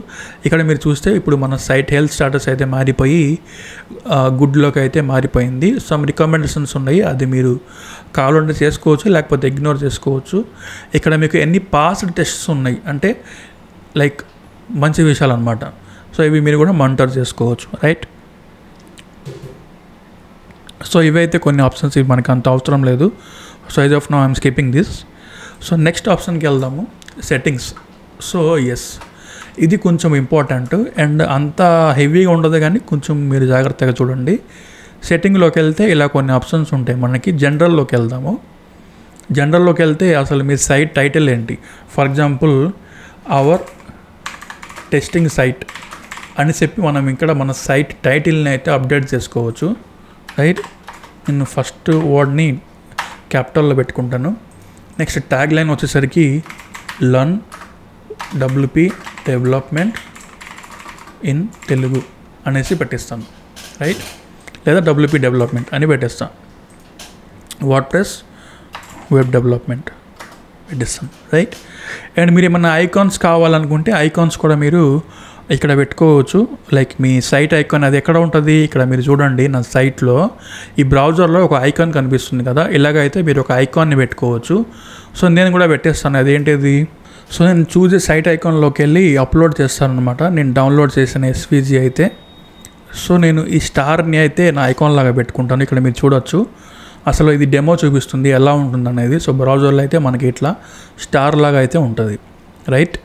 ఇక్కడ మీరు చూస్తే ఇప్పుడు మన సైట్ హెల్త్ స్టాటస్ అయితే మారిపోయి గుడ్లోకి అయితే మారిపోయింది. సమ్ రికమెండేషన్స్ ఉన్నాయి, అది మీరు కావాలంటే చేసుకోవచ్చు, లేకపోతే ఇగ్నోర్ చేసుకోవచ్చు. ఇక్కడ మీకు ఎన్ని పాస్డ్ టెస్ట్స్ ఉన్నాయి అంటే లైక్ మంచి విషయాలు అనమాట. సో ఇవి మీరు కూడా మానిటర్ చేసుకోవచ్చు, రైట్. సో ఇవైతే కొన్ని ఆప్షన్స్, ఇవి మనకు అంత అవసరం లేదు. So as of now I'm skipping this. So next ఆప్షన్కి వెళ్దాము, సెట్టింగ్స్. సో ఎస్, ఇది కొంచెం ఇంపార్టెంట్ అండ్ అంత హెవీగా ఉండదు, కానీ కొంచెం మీరు జాగ్రత్తగా చూడండి. సెట్టింగ్లోకి వెళ్తే ఇలా కొన్ని ఆప్షన్స్ ఉంటాయి మనకి. జనరల్లోకి వెళ్దాము. జనరల్లోకి వెళ్తే అసలు మీ సైట్ టైటిల్ ఏంటి, for example our testing site అని చెప్పి మనం ఇక్కడ మన సైట్ టైటిల్ని అయితే అప్డేట్ చేసుకోవచ్చు, రైట్. నేను ఫస్ట్ వర్డ్ని క్యాపిటల్లో పెట్టుకుంటాను. నెక్స్ట్ ట్యాగ్ లైన్ వచ్చేసరికి learn WP development in Telugu అనేసి పెట్టిస్తాను, రైట్. లేదా WP డెవలప్మెంట్ అని పెట్టేస్తాను. వర్డ్ప్రెస్ వెబ్ డెవలప్మెంట్ పెట్టిస్తాను, రైట్. అండ్ మీరు ఏమన్నా ఐకాన్స్ కావాలనుకుంటే ఐకాన్స్ కూడా మీరు ఇక్కడ పెట్టుకోవచ్చు. లైక్ మీ సైట్ ఐకాన్ అది ఎక్కడ ఉంటుంది, ఇక్కడ మీరు చూడండి నా సైట్లో ఈ బ్రౌజర్లో ఒక ఐకాన్ కనిపిస్తుంది కదా, ఇలాగైతే మీరు ఒక ఐకాన్ని పెట్టుకోవచ్చు. సో నేను కూడా పెట్టేస్తాను, అదేంటిది. సో నేను చూసే సైట్ ఐకాన్లోకి వెళ్ళి అప్లోడ్ చేస్తాను అనమాట, నేను డౌన్లోడ్ చేసిన SVG అయితే. సో నేను ఈ స్టార్ని అయితే నా ఐకాన్ లాగా పెట్టుకుంటాను. ఇక్కడ మీరు చూడొచ్చు, అసలు ఇది డెమో చూపిస్తుంది ఎలా ఉంటుంది అనేది. సో బ్రౌజర్లో అయితే మనకి ఇట్లా స్టార్ లాగా అయితే ఉంటుంది, రైట్.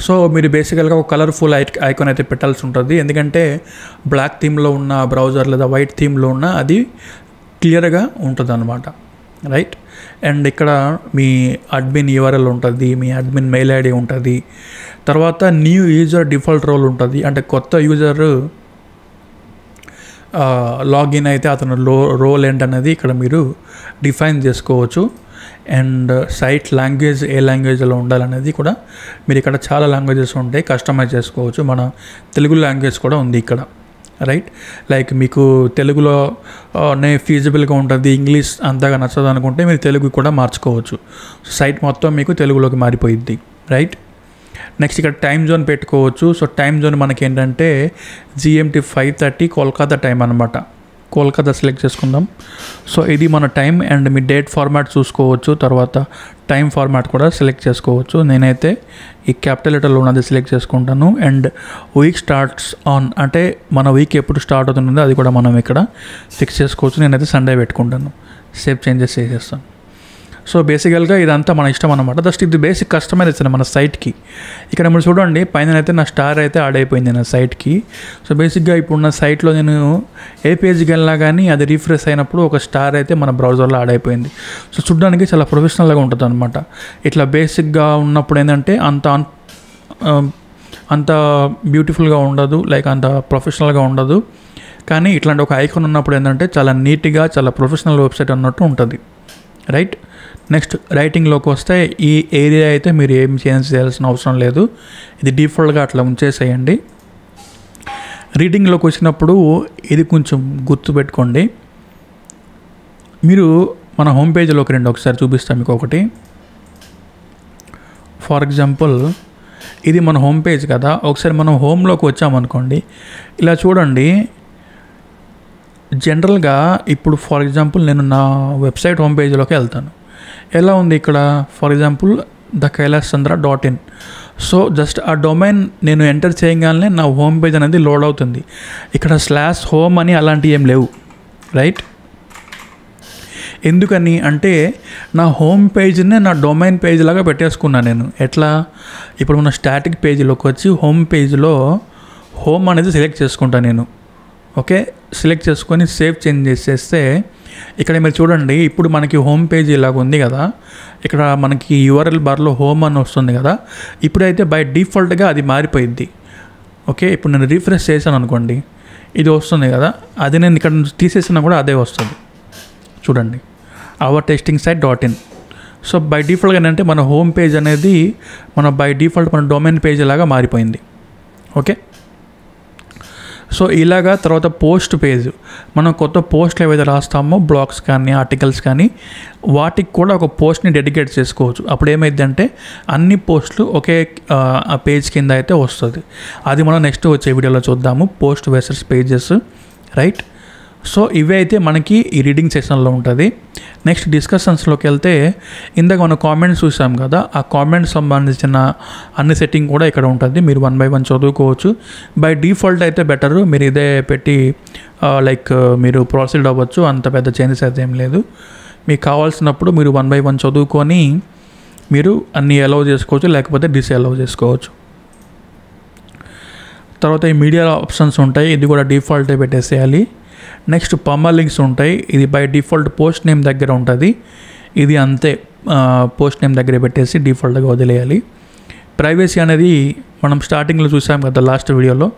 సో మీరు బేసికల్గా ఒక కలర్ఫుల్ ఐకాన్ అయితే పెట్టాల్సి ఉంటుంది, ఎందుకంటే బ్లాక్ థీమ్లో ఉన్న బ్రౌజర్ లేదా వైట్ థీమ్లో ఉన్న అది క్లియర్గా ఉంటుంది అనమాట, రైట్. అండ్ ఇక్కడ మీ అడ్మిన్ URL ఉంటుంది, మీ అడ్మిన్ మెయిల్ ID ఉంటుంది, తర్వాత న్యూ యూజర్ డిఫాల్ట్ రోల్ ఉంటుంది, అంటే కొత్త యూజర్ లాగిన్ అయితే అతను రోల్ ఏంటనేది ఇక్కడ మీరు డిఫైన్ చేసుకోవచ్చు. అండ్ సైట్ లాంగ్వేజ్ ఏ లాంగ్వేజ్లో ఉండాలనేది కూడా మీరు ఇక్కడ చాలా లాంగ్వేజెస్ ఉంటాయి, కస్టమైజ్ చేసుకోవచ్చు. మన తెలుగు లాంగ్వేజ్ కూడా ఉంది ఇక్కడ, రైట్. లైక్ మీకు తెలుగులోనే ఫీజిబుల్గా ఉంటుంది, ఇంగ్లీష్ అంతగా నచ్చదు అనుకుంటే మీరు తెలుగు కూడా మార్చుకోవచ్చు. సైట్ మొత్తం మీకు తెలుగులోకి మారిపోయిద్ది, రైట్. నెక్స్ట్ ఇక్కడ టైం జోన్ పెట్టుకోవచ్చు. సో టైం జోన్ మనకి ఏంటంటే GMT 5:30 కోల్కతా టైం అనమాట. కోల్కతా సెలెక్ట్ చేసుకుందాం. సో ఇది మన time and me date format చూసుకోవచ్చు, తర్వాత టైం ఫార్మాట్ కూడా సెలెక్ట్ చేసుకోవచ్చు. నేనైతే ఈ క్యాపిటల్ లెటర్లో ఉన్నది సెలెక్ట్ చేసుకుంటాను. అండ్ వీక్ స్టార్ట్స్ ఆన్ అంటే మన వీక్ ఎప్పుడు స్టార్ట్ అవుతుందో అది కూడా మనం ఇక్కడ ఫిక్స్ చేసుకోవచ్చు. నేనైతే సండే పెట్టుకుంటాను, సేవ్ చేంజెస్ చేసేస్తాను. సో బేసికల్గా ఇదంతా మన ఇష్టం అనమాట. జస్ట్ ఇది బేసిక్ కస్టమైజేషన్ మన సైట్కి. ఇక్కడ మీరు చూడండి పైన అయితే నా స్టార్ అయితే యాడ్ అయిపోయింది నా సైట్కి. సో బేసిక్గా ఇప్పుడు నా సైట్లో నేను ఏ పేజ్కి వెళ్ళినా కానీ అది రీఫ్రెష్ అయినప్పుడు ఒక స్టార్ అయితే మన బ్రౌజర్లో యాడ్ అయిపోయింది. సో చూడడానికి చాలా ప్రొఫెషనల్గా ఉంటుంది అనమాట. ఇట్లా బేసిక్గా ఉన్నప్పుడు ఏంటంటే అంత బ్యూటిఫుల్గా ఉండదు, లైక్ అంత ప్రొఫెషనల్గా ఉండదు. కానీ ఇట్లాంటి ఒక ఐకాన్ ఉన్నప్పుడు ఏంటంటే చాలా నీట్గా చాలా ప్రొఫెషనల్ వెబ్సైట్ అన్నట్టు ఉంటుంది, రైట్. నెక్స్ట్ రైటింగ్లోకి వస్తే ఈ ఏరియా అయితే మీరు ఏం చేంజ్ చేయాల్సిన అవసరం లేదు, ఇది డిఫాల్ట్గా అట్లా ఉంచేసేయండి. రీడింగ్లోకి వచ్చినప్పుడు ఇది కొంచెం గుర్తుపెట్టుకోండి. మీరు మన హోమ్ పేజ్లోకి రండి, ఒకసారి చూపిస్తాను మీకు ఒకటి. ఫర్ ఎగ్జాంపుల్ ఇది మన హోమ్ పేజ్ కదా, ఒకసారి మనం హోమ్లోకి వచ్చామనుకోండి, ఇలా చూడండి. జనరల్గా ఇప్పుడు ఫర్ ఎగ్జాంపుల్ నేను నా వెబ్సైట్ హోమ్ పేజ్లోకి వెళ్తాను. ఎలా ఉంది ఇక్కడ, for example thekailaschandra.in. So just ఆ డొమైన్ నేను ఎంటర్ చేయగానే నా హోమ్ పేజ్ అనేది లోడ్ అవుతుంది. ఇక్కడ /home అని అలాంటివి ఏం లేవు, రైట్. ఎందుకని అంటే నా హోమ్ పేజ్నే నా డొమైన్ పేజ్ లాగా పెట్టేసుకున్నాను నేను. ఎట్లా, ఇప్పుడు మన స్టాటిక్ పేజీలోకి వచ్చి హోమ్ పేజ్లో హోమ్ అనేది సెలెక్ట్ చేసుకుంటాను నేను. ఓకే, సెలెక్ట్ చేసుకొని సేవ్ చేంజ్ చేసేస్తే ఇక్కడ మీరు చూడండి, ఇప్పుడు మనకి హోమ్ పేజ్ ఇలాగ ఉంది కదా, ఇక్కడ మనకి URL బార్లో హోమ్ అని వస్తుంది కదా. ఇప్పుడైతే బై డిఫాల్ట్గా అది మారిపోయింది. ఓకే, ఇప్పుడు నేను రీఫ్రెష్ చేశాను అనుకోండి, ఇది వస్తుంది కదా, అది నేను ఇక్కడ తీసేసినా కూడా అదే వస్తుంది. చూడండి, అవర్ టెస్టింగ్ సైట్.in. సో బై డిఫాల్ట్గా ఏంటంటే మన హోమ్ పేజ్ అనేది బై డిఫాల్ట్ మన డొమైన్ పేజ్ లాగా మారిపోయింది. ఓకే, సో ఇలాగా తర్వాత పోస్ట్ పేజ్, మనం కొత్త పోస్ట్లు ఏవైతే రాస్తామో బ్లాగ్స్ కానీ ఆర్టికల్స్ కానీ వాటికి కూడా ఒక పోస్ట్ని డెడికేట్ చేసుకోవచ్చు. అప్పుడు ఏమైందంటే అన్ని పోస్టులు ఒకే పేజ్ కింద అయితే వస్తుంది. అది మనం నెక్స్ట్ వచ్చే వీడియోలో చూద్దాము, post versus pages, right. So ఇవి అయితే మనకి ఈ రీడింగ్ సెషన్లో ఉంటుంది. నెక్స్ట్ డిస్కషన్స్లోకి వెళ్తే ఇందాక మనం కామెంట్స్ చూసాం కదా, ఆ కామెంట్స్ సంబంధించిన అన్ని సెట్టింగ్ కూడా ఇక్కడ ఉంటుంది. మీరు 1 by 1 చదువుకోవచ్చు. బై డిఫాల్ట్ అయితే బెటరు, మీరు ఇదే పెట్టి లైక్ మీరు ప్రొసీడ్ అవ్వచ్చు, అంత పెద్ద చేంజెస్ అయితే ఏం లేదు. మీకు కావాల్సినప్పుడు మీరు 1 by 1 చదువుకొని మీరు అన్నీ అలౌ చేసుకోవచ్చు, లేకపోతే డిసలౌ చేసుకోవచ్చు. తర్వాత ఈ మీడియా ఆప్షన్స్ ఉంటాయి, ఇది కూడా డిఫాల్టే పెట్టేసేయాలి. నెక్స్ట్ పర్మా లింక్స్ ఉంటాయి, ఇది బై డిఫాల్ట్ పోస్ట్ నేమ్ దగ్గర ఉంటుంది, ఇది అంతే పోస్ట్ నేమ్ దగ్గర పెట్టేసి డిఫాల్ట్గా వదిలేయాలి. ప్రైవసీ అనేది మనం స్టార్టింగ్లో చూసాం కదా లాస్ట్ వీడియోలో,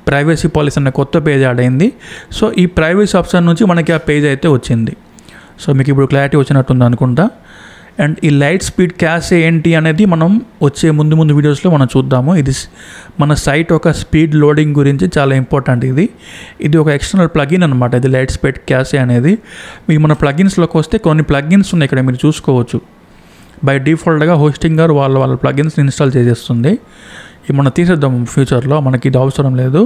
ప్రైవసీ పాలసీ అనే కొత్త పేజ్ యాడ్ అయింది. సో ఈ ప్రైవసీ ఆప్షన్ నుంచి మనకి ఆ పేజ్ అయితే వచ్చింది. సో మీకు ఇప్పుడు క్లారిటీ వచ్చినట్టుంది అనుకుంటా. అండ్ ఈ లైట్ స్పీడ్ క్యాషే ఏంటి అనేది మనం వచ్చే ముందు వీడియోస్లో మనం చూద్దాము. ఇది మన సైట్ ఒక స్పీడ్ లోడింగ్ గురించి చాలా ఇంపార్టెంట్. ఇది ఒక ఎక్స్టర్నల్ ప్లగిన్ అనమాట, ఇది లైట్ స్పీడ్ క్యాషే అనేది. మీకు మన ప్లగిన్స్లోకి వస్తే కొన్ని ప్లగిన్స్ ఉన్నాయి, ఇక్కడ మీరు చూసుకోవచ్చు. బై డిఫాల్ట్గా హోస్టింగ్ గారు వాళ్ళ ప్లగిన్స్ని ఇన్స్టాల్ చేసేస్తుంది. ఇవి మనం తీసేద్దాం ఫ్యూచర్లో, మనకి ఇది అవసరం లేదు.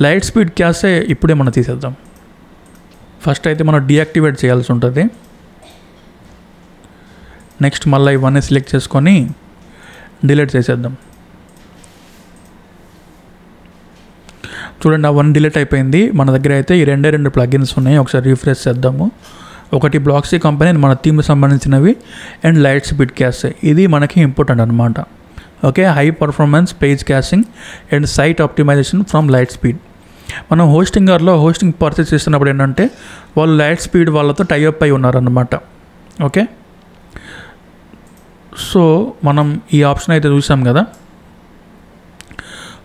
లైట్ స్పీడ్ క్యాషే ఇప్పుడే మనం తీసేద్దాం. ఫస్ట్ అయితే మనం డీయాక్టివేట్ చేయాల్సి ఉంటుంది. నెక్స్ట్ మళ్ళీ ఇవన్నీ సెలెక్ట్ చేసుకొని డిలీట్ చేసేద్దాం. చూడండి అవన్నీ డిలీట్ అయిపోయింది. మన దగ్గర అయితే ఈ రెండు ప్లగిన్స్ ఉన్నాయి, ఒకసారి రిఫ్రెష్ చేద్దాము. ఒకటి బ్లాక్సీ కంపెనీ మన థీమ్కి సంబంధించినవి, అండ్ లైట్ స్పీడ్ క్యాషే ఇది మనకి ఇంపార్టెంట్ అనమాట. Okay, high performance page caching and site optimization from light speed. మనం హోస్టింగర్లో హోస్టింగ్ పర్చేస్ చేస్తున్నప్పుడు ఏంటంటే వాళ్ళు లైట్ స్పీడ్ వాళ్ళతో టైఅప్ అయి ఉన్నారన్నమాట. ఓకే, సో మనం ఈ ఆప్షన్ అయితే చూసాం కదా.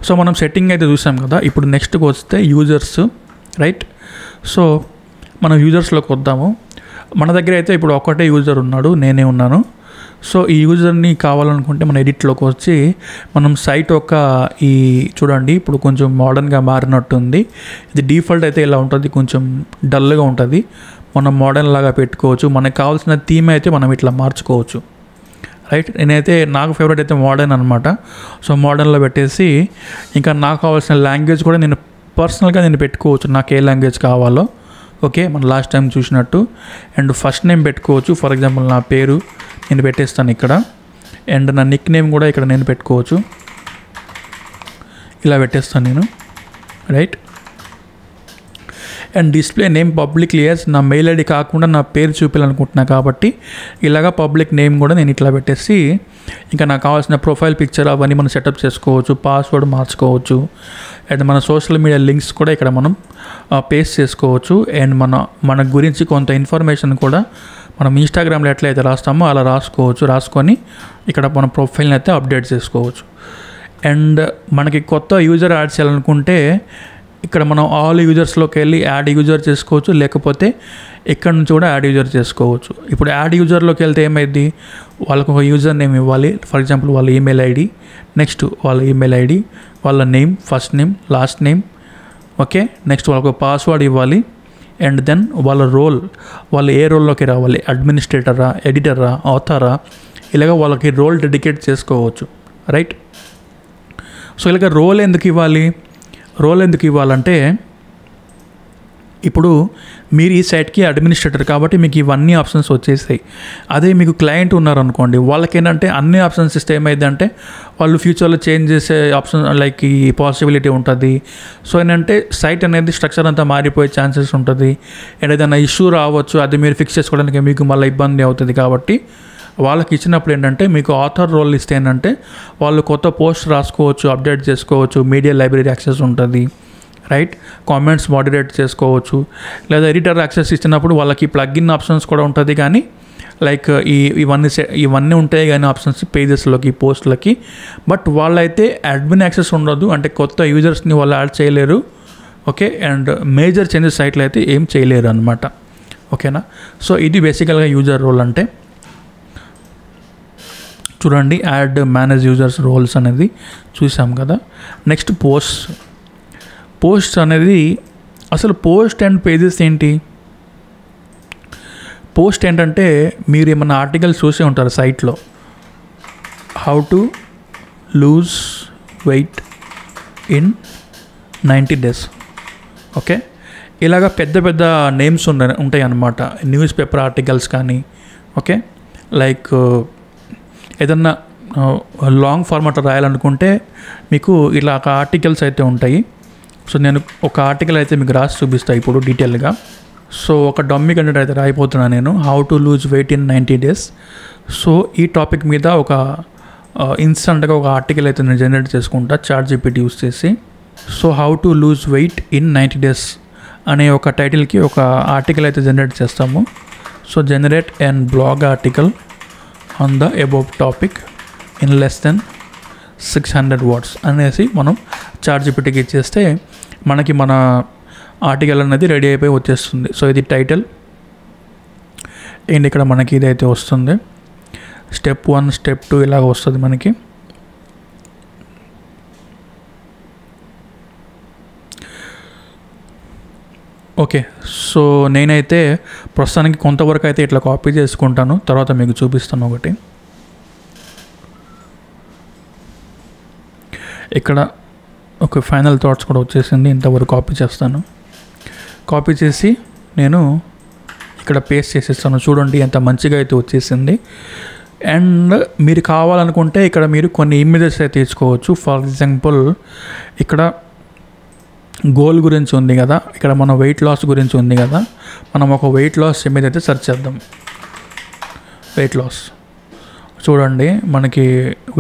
సో మనం సెట్టింగ్ అయితే చూసాం కదా. ఇప్పుడు నెక్స్ట్కి వస్తే యూజర్స్, రైట్. సో మనం యూజర్స్లోకి వద్దాము. మన దగ్గర అయితే ఇప్పుడు ఒకటే యూజర్ ఉన్నాడు, నేనే ఉన్నాను. సో ఈ యూజర్ని కావాలనుకుంటే మన ఎడిట్లోకి వచ్చి మనం సైట్ ఈ చూడండి ఇప్పుడు కొంచెం మోడర్న్గా మారినట్టుంది. ఇది డిఫాల్ట్ అయితే ఇలా ఉంటుంది, కొంచెం డల్గా ఉంటుంది. మనం మోడర్న్ లాగా పెట్టుకోవచ్చు, మనకు కావాల్సిన థీమ్ అయితే మనం ఇట్లా మార్చుకోవచ్చు, రైట్. నేనైతే నాకు ఫేవరెట్ అయితే మోడర్న్ అనమాట. సో మోడర్న్లో పెట్టేసి ఇంకా నాకు కావాల్సిన లాంగ్వేజ్ కూడా నేను పర్సనల్గా పెట్టుకోవచ్చు, నాకు ఏ లాంగ్వేజ్ కావాలో. ఓకే, మనం లాస్ట్ టైం చూసినట్టు. అండ్ ఫస్ట్ నేమ్ పెట్టుకోవచ్చు, ఫర్ ఎగ్జాంపుల్ నా పేరు నేను పెట్టేస్తాను ఇక్కడ. అండ్ నా నిక్ నేమ్ కూడా ఇక్కడ నేను పెట్టుకోవచ్చు, ఇలా పెట్టేస్తాను నేను, right. And display name publicly as నా మెయిల్ ఐడి కాకుండా నా పేరు చూపించాలనుకుంటున్నా కాబట్టి ఇలాగా పబ్లిక్ నేమ్ కూడా నేను ఇట్లా పెట్టేసి ఇంకా నాకు కావాల్సిన ప్రొఫైల్ పిక్చర్ అవన్నీ మనం సెటప్ చేసుకోవచ్చు, పాస్వర్డ్ మార్చుకోవచ్చు. అండ్ మన సోషల్ మీడియా లింక్స్ కూడా ఇక్కడ మనం పేస్ట్ చేసుకోవచ్చు. అండ్ మన గురించి కొంత ఇన్ఫర్మేషన్ కూడా మనం ఇన్స్టాగ్రామ్లో ఎట్లయితే రాస్తామో అలా రాసుకొని ఇక్కడ మన ప్రొఫైల్ని అయితే అప్డేట్ చేసుకోవచ్చు. అండ్ మనకి కొత్త యూజర్ యాడ్ చేయాలనుకుంటే ఇక్కడ మనం ఆల్ యూజర్స్లోకి వెళ్ళి యాడ్ యూజర్ చేసుకోవచ్చు, లేకపోతే ఇక్కడ నుంచి కూడా యాడ్ యూజర్ చేసుకోవచ్చు. ఇప్పుడు యాడ్ యూజర్లోకి వెళ్తే ఏమైంది, వాళ్ళకు ఒక యూజర్ నేమ్ ఇవ్వాలి, ఫర్ ఎగ్జాంపుల్ వాళ్ళ ఈమెయిల్ ఐడి, నెక్స్ట్ వాళ్ళ ఈమెయిల్ ఐడి, వాళ్ళ name, first name, last name. Okay, next వాళ్ళకు పాస్వర్డ్ ఇవ్వాలి. అండ్ దెన్ వాళ్ళ రోల్, వాళ్ళు ఏ రోల్లోకి రావాలి, అడ్మినిస్ట్రేటరా, ఎడిటరా, ఆథరా, ఇలాగ వాళ్ళకి రోల్ డెడికేట్ చేసుకోవచ్చు, రైట్. సో ఇలాగ రోల్ ఎందుకు ఇవ్వాలంటే ఇప్పుడు మీరు ఈ సైట్కి అడ్మినిస్ట్రేటర్ కాబట్టి మీకు ఇవన్నీ ఆప్షన్స్ వచ్చేస్తాయి. అదే మీకు క్లయింట్ ఉన్నారనుకోండి, వాళ్ళకి ఏంటంటే అన్ని ఆప్షన్స్ ఇస్తే ఏమైందంటే వాళ్ళు ఫ్యూచర్లో చేంజ్ చేసే ఆప్షన్ లైక్ ఈ పాసిబిలిటీ ఉంటుంది. సో ఏంటంటే సైట్ అనేది స్ట్రక్చర్ అంతా మారిపోయే ఛాన్సెస్ ఉంటుంది. ఏదైనా ఇష్యూ రావచ్చు, అది మీరు ఫిక్స్ చేసుకోవడానికి మీకు మళ్ళీ ఇబ్బంది అవుతుంది. కాబట్టి వాళ్ళకి ఇచ్చినప్పుడు ఏంటంటే మీకు ఆథర్ రోల్ ఇస్తే ఏంటంటే వాళ్ళు కొత్త పోస్ట్ రాసుకోవచ్చు, అప్డేట్ చేసుకోవచ్చు, మీడియా లైబ్రరీ యాక్సెస్ ఉంటుంది, రైట్. కామెంట్స్ మోడరేట్ చేసుకోవచ్చు. లేదా ఎడిటర్ యాక్సెస్ ఇచ్చినప్పుడు వాళ్ళకి ప్లగ్ఇన్ ఆప్షన్స్ కూడా ఉంటుంది. కానీ లైక్ ఇవన్నీ ఉంటాయి కానీ ఆప్షన్స్ పేజెస్లోకి, పోస్ట్లకి. బట్ వాళ్ళైతే అడ్మిన్ యాక్సెస్ ఉండదు, అంటే కొత్త యూజర్స్ని వాళ్ళు యాడ్ చేయలేరు. ఓకే, అండ్ మేజర్ చేంజెస్ సైట్లో అయితే ఏం చేయలేరు అనమాట. ఓకేనా. సో ఇది బేసికల్గా యూజర్ రోల్ అంటే. చూడండి, యాడ్ మేనేజ్ యూజర్స్ రోల్స్ అనేది చూసాం కదా. నెక్స్ట్ పోస్ట్ అనేది అసలు పోస్ట్ అండ్ పేజెస్ ఏంటి? పోస్ట్ ఏంటంటే మీరు ఏమన్నా ఆర్టికల్స్ చూసే ఉంటారు సైట్లో, how to lose weight in 90 days. Okay, ఇలాగ పెద్ద పెద్ద నేమ్స్ ఉంటాయి అన్నమాట, న్యూస్ పేపర్ ఆర్టికల్స్ కానీ. ఓకే, లైక్ ఏదన్నా లాంగ్ ఫార్మాట్ రాయాలనుకుంటే మీకు ఇలా ఆర్టికల్స్ అయితే ఉంటాయి. సో నేను ఒక ఆర్టికల్ అయితే మీకు రాసి చూపిస్తాను ఇప్పుడు డీటెయిల్గా. సో ఒక డమ్మీ కంటెంట్ అయితే రాయిపోతున్నాను నేను, how to lose weight in 90 days. So ఈ టాపిక్ మీద ఒక ఇన్స్టంట్గా ఒక ఆర్టికల్ అయితే నేను జనరేట్ చేసుకుంటా ChatGPT యూస్ చేసి. So how to lose weight in 90 days అనే ఒక టైటిల్కి ఒక ఆర్టికల్ అయితే జనరేట్ చేస్తాము. So generate and blog article on the above topic in less than 600 words అనేసి మనం ChatGPTకి ఇచ్చేస్తే మనకి మన ఆర్టికల్ అనేది రెడీ అయిపోయి వచ్చేస్తుంది. సో ఇది టైటిల్ అండ్ ఇక్కడ మనకి ఇదైతే వస్తుంది, స్టెప్ 1 స్టెప్ 2 ఇలాగ వస్తుంది మనకి. ఓకే, సో నేనైతే ప్రస్తుతానికి కొంతవరకు అయితే ఇట్లా కాపీ చేసుకుంటాను, తర్వాత మీకు చూపిస్తాను ఒకటి. ఇక్కడ ఒక ఫైనల్ థాట్స్ కూడా వచ్చేసింది, ఇంతవరకు కాపీ చేస్తాను. కాపీ చేసి నేను ఇక్కడ పేస్ట్ చేసేస్తాను. చూడండి ఎంత మంచిగా అయితే వచ్చేసింది. అండ్ మీరు కావాలనుకుంటే ఇక్కడ మీరు కొన్ని ఇమేజెస్ అయితే తీసుకోవచ్చు. ఫర్ ఎగ్జాంపుల్ ఇక్కడ గోల్ గురించి ఉంది కదా, ఇక్కడ మన వెయిట్ లాస్ గురించి ఉంది కదా, మనం ఒక వెయిట్ లాస్ ఇమేజ్ అయితే సెర్చ్ చేద్దాం. వెయిట్ లాస్ చూడండి, మనకి